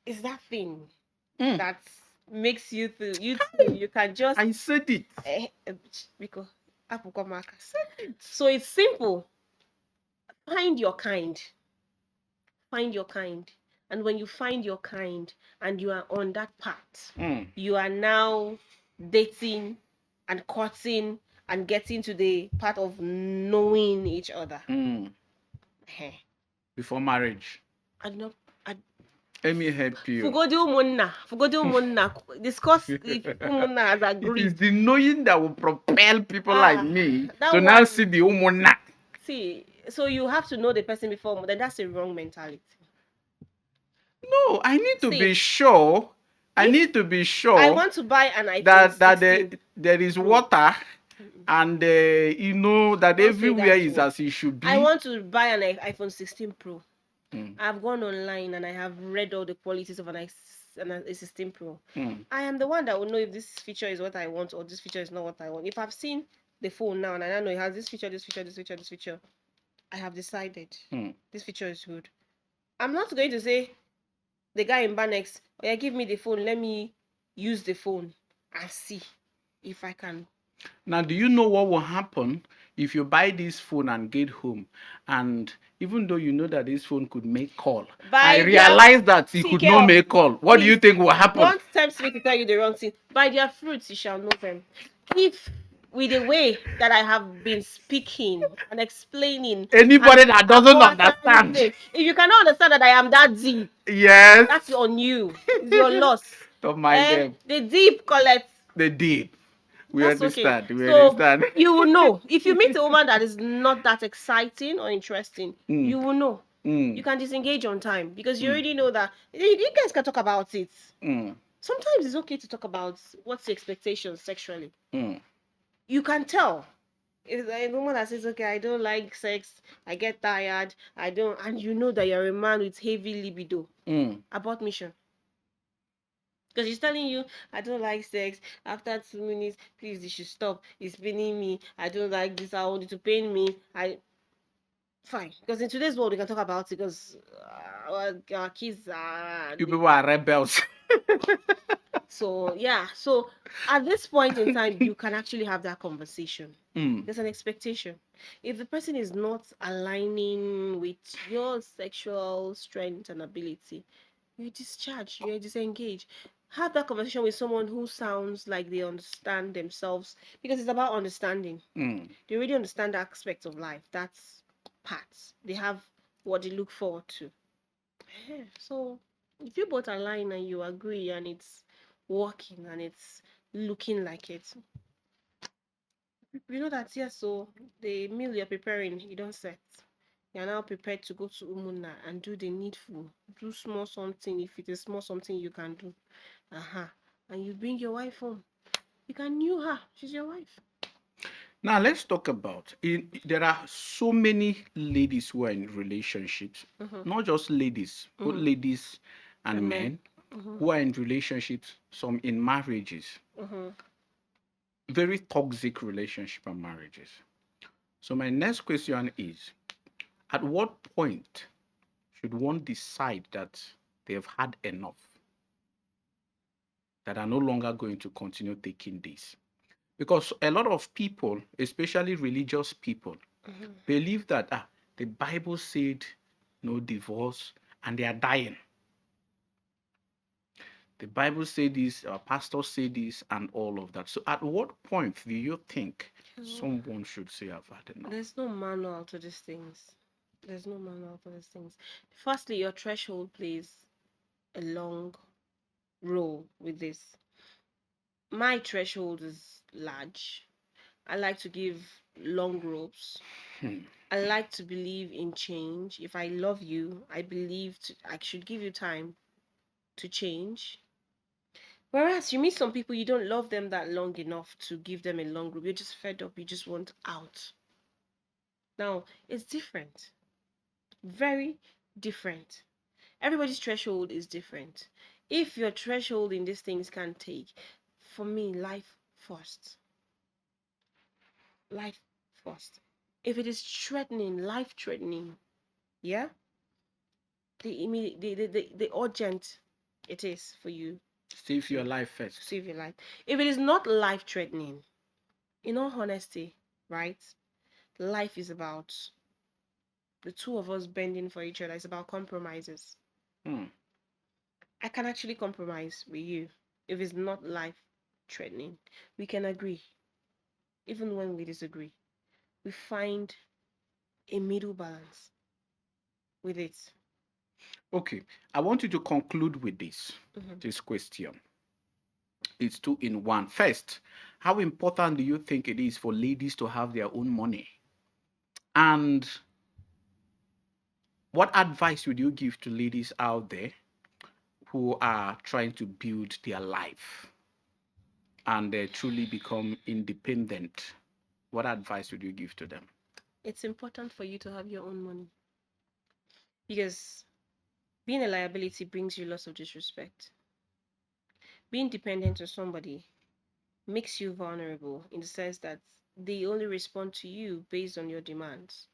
It's that thing that makes you you can just. I said it. Because so it's simple. Find your kind. Find your kind. And when you find your kind and you are on that path, you are now dating and courting and getting to the part of knowing each other. Before marriage. Let me help you. Discuss if umunna has agreed. It is the knowing that will propel people like me to now see the umunna. See, so you have to know the person before, then that's a wrong mentality. No, I need to be sure. I need to be sure. I want to buy an iPhone that there is water, and you know that everywhere is as it should be. I want to buy an iPhone 16 Pro. I've gone online and I have read all the qualities of a 16 Pro. I am the one that will know if this feature is what I want or this feature is not what I want. If I've seen the phone now and I know it has this feature, this feature, this feature, this feature, I have decided this feature is good. I'm not going to say the guy in Banex, oh yeah, give me the phone, let me use the phone and see if I can. Now, do you know what will happen if you buy this phone and get home, and even though you know that this phone could make call, I realize that it could not make call. What do you think will happen? Don't tempt me to tell you the wrong thing. By their fruits you shall know them. If with the way that I have been speaking and explaining, anybody that doesn't understand, if you cannot understand that I am that deep, yes, that's on you. It's your loss. Don't mind them. The deep collect. The deep. We understand. Okay. We understand. You will know. If you meet a woman that is not that exciting or interesting, you will know. You can disengage on time because you already know that you guys can talk about it. Sometimes it's okay to talk about what's the expectation sexually. You can tell. If a woman that says, okay, I don't like sex, I get tired, and you know that you're a man with heavy libido, abort mission. Because she's telling you, I don't like sex. After 2 minutes, please, you should stop. It's paining me. I don't like this. I want you to pain me. Fine. Because in today's world, we can talk about it because our kids are. You people are rebels. So, yeah. So, at this point in time, you can actually have that conversation. There's an expectation. If the person is not aligning with your sexual strength and ability, you discharge, you disengage. Have that conversation with someone who sounds like they understand themselves, because it's about understanding. They really understand the aspects of life. That's parts. They have what they look forward to. So if you both align and you agree and it's working and it's looking like it, you know that yes, so the meal you're preparing, you don't set. You're now prepared to go to Umuna and do the needful. Do small something if it is small something you can do. And you bring your wife home. You can knew her. She's your wife. Now let's talk about it. There are so many ladies who are in relationships, not just ladies, both ladies and men who are in relationships, some in marriages. Very toxic relationship and marriages. So my next question is, at what point should one decide that they have had enough, that are no longer going to continue taking this? Because a lot of people, especially religious people, Mhm. believe that the Bible said no divorce and they are dying. The Bible said this, our pastors say this, and all of that. So, at what point do you think someone should say, I've had enough? There's no manual to these things. There's no manual for these things. Firstly, your threshold plays a long role with this. My threshold is large. I like to give long ropes. Hmm. I like to believe in change. If I love you, I should give you time to change. Whereas you meet some people, you don't love them that long enough to give them a long rope. You're just fed up. You just want out. Now, it's different. Very different. Everybody's threshold is different. If your threshold in these things can take, for me, life first. Life first. If it is threatening, life threatening, yeah, the immediate, the urgent it is for you Save your to life first. save your life. If it is not life threatening, in all honesty, right? Life is about the two of us bending for each other. It's about compromises. Hmm. I can actually compromise with you if it's not life threatening. We can agree, even when we disagree. We find a middle balance with it. Okay, I want you to conclude with this. Mhm. This question. It's two in one. First, how important do you think it is for ladies to have their own money? And what advice would you give to ladies out there who are trying to build their life and truly become independent? What advice would you give to them? It's important for you to have your own money because being a liability brings you lots of disrespect. Being dependent on somebody makes you vulnerable in the sense that they only respond to you based on your demands.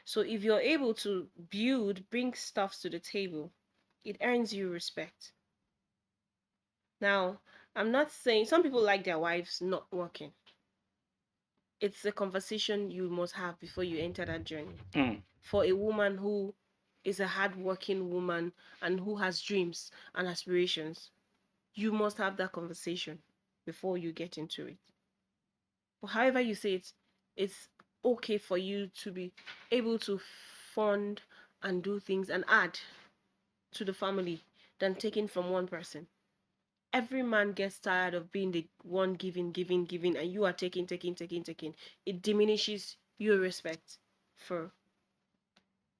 So if you're able to bring stuff to the table, it earns you respect. Now, I'm not saying some people like their wives not working. It's a conversation you must have before you enter that journey. Mm. For a woman who is a hardworking woman and who has dreams and aspirations, you must have that conversation before you get into it. But however you say it, it's okay for you to be able to fund and do things and add to the family than taking from one person. Every man gets tired of being the one giving, giving, giving, and you are taking, taking, taking, taking. It diminishes your respect for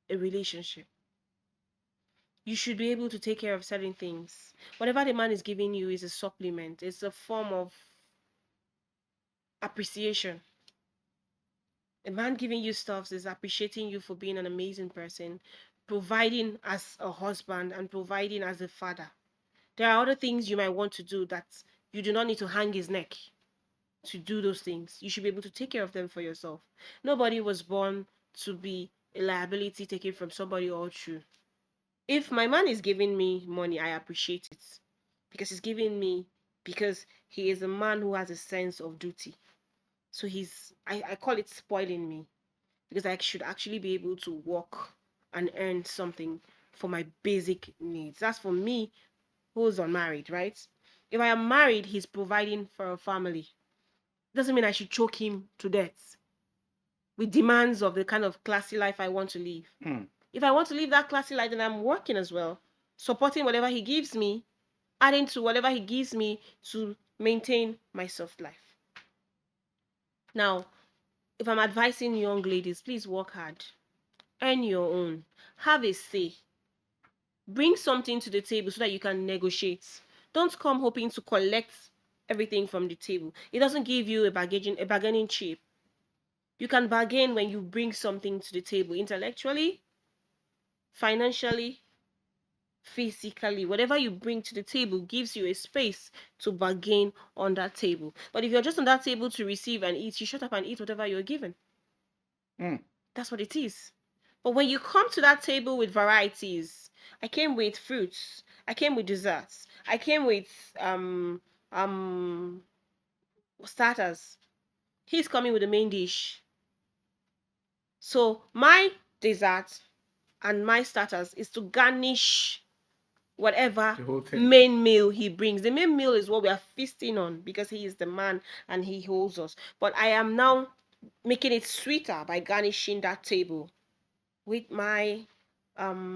a relationship. You should be able to take care of certain things. Whatever the man is giving you is a supplement, it's a form of appreciation. A man giving you stuff is appreciating you for being an amazing person, providing as a husband and providing as a father. There are other things you might want to do that you do not need to hang his neck to do those things. You should be able to take care of them for yourself. Nobody was born to be a liability taken from somebody or true. If my man is giving me money, I appreciate it because he's giving me because he is a man who has a sense of duty. So I call it spoiling me because I should actually be able to work and earn something for my basic needs. That's for me who's unmarried, right? If I am married, he's providing for a family. Doesn't mean I should choke him to death with demands of the kind of classy life I want to live. Mm. If I want to live that classy life, then I'm working as well, supporting whatever he gives me, adding to whatever he gives me to maintain my soft life. Now, if I'm advising young ladies, please work hard, earn your own, have a say, bring something to the table so that you can negotiate. Don't come hoping to collect everything from the table. It doesn't give you a bargaining chip. You can bargain when you bring something to the table intellectually, financially, physically. Whatever you bring to the table gives you a space to bargain on that table. But if you're just on that table to receive and eat, you shut up and eat whatever you're given. Mm. That's what it is. But when you come to that table with varieties, I came with fruits, I came with desserts, I came with um starters. He's coming with the main dish. So my dessert and my starters is to garnish whatever The whole thing. main meal he brings. The main meal is what we are feasting on because he is the man and he holds us. But I am now making it sweeter by garnishing that table with my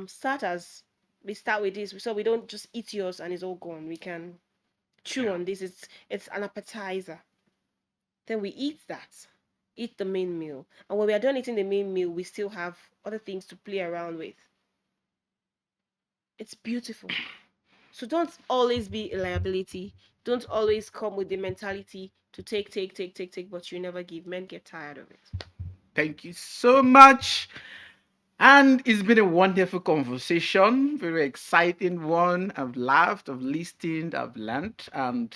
starters. We start with this so we don't just eat yours and it's all gone. We can chew Yeah. on this. It's an appetizer. Then we eat that. Eat the main meal. And when we are done eating the main meal, we still have other things to play around with. It's beautiful. So don't always be a liability. Don't always come with the mentality to take, but you never give. Men get tired of it. Thank you so much. And it's been a wonderful conversation, very exciting one. I've laughed, I've listened, I've learned, and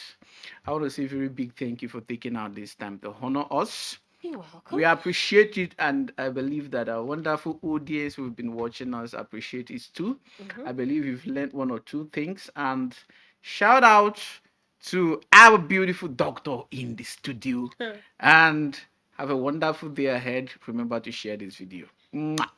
I want to say a very big thank you for taking out this time to honor us. You're welcome. We appreciate it, and I believe that our wonderful audience who've been watching us appreciate it too. I believe you've learned one or two things, and shout out to our beautiful doctor in the studio, and have a wonderful day ahead. Remember to share this video. Mwah.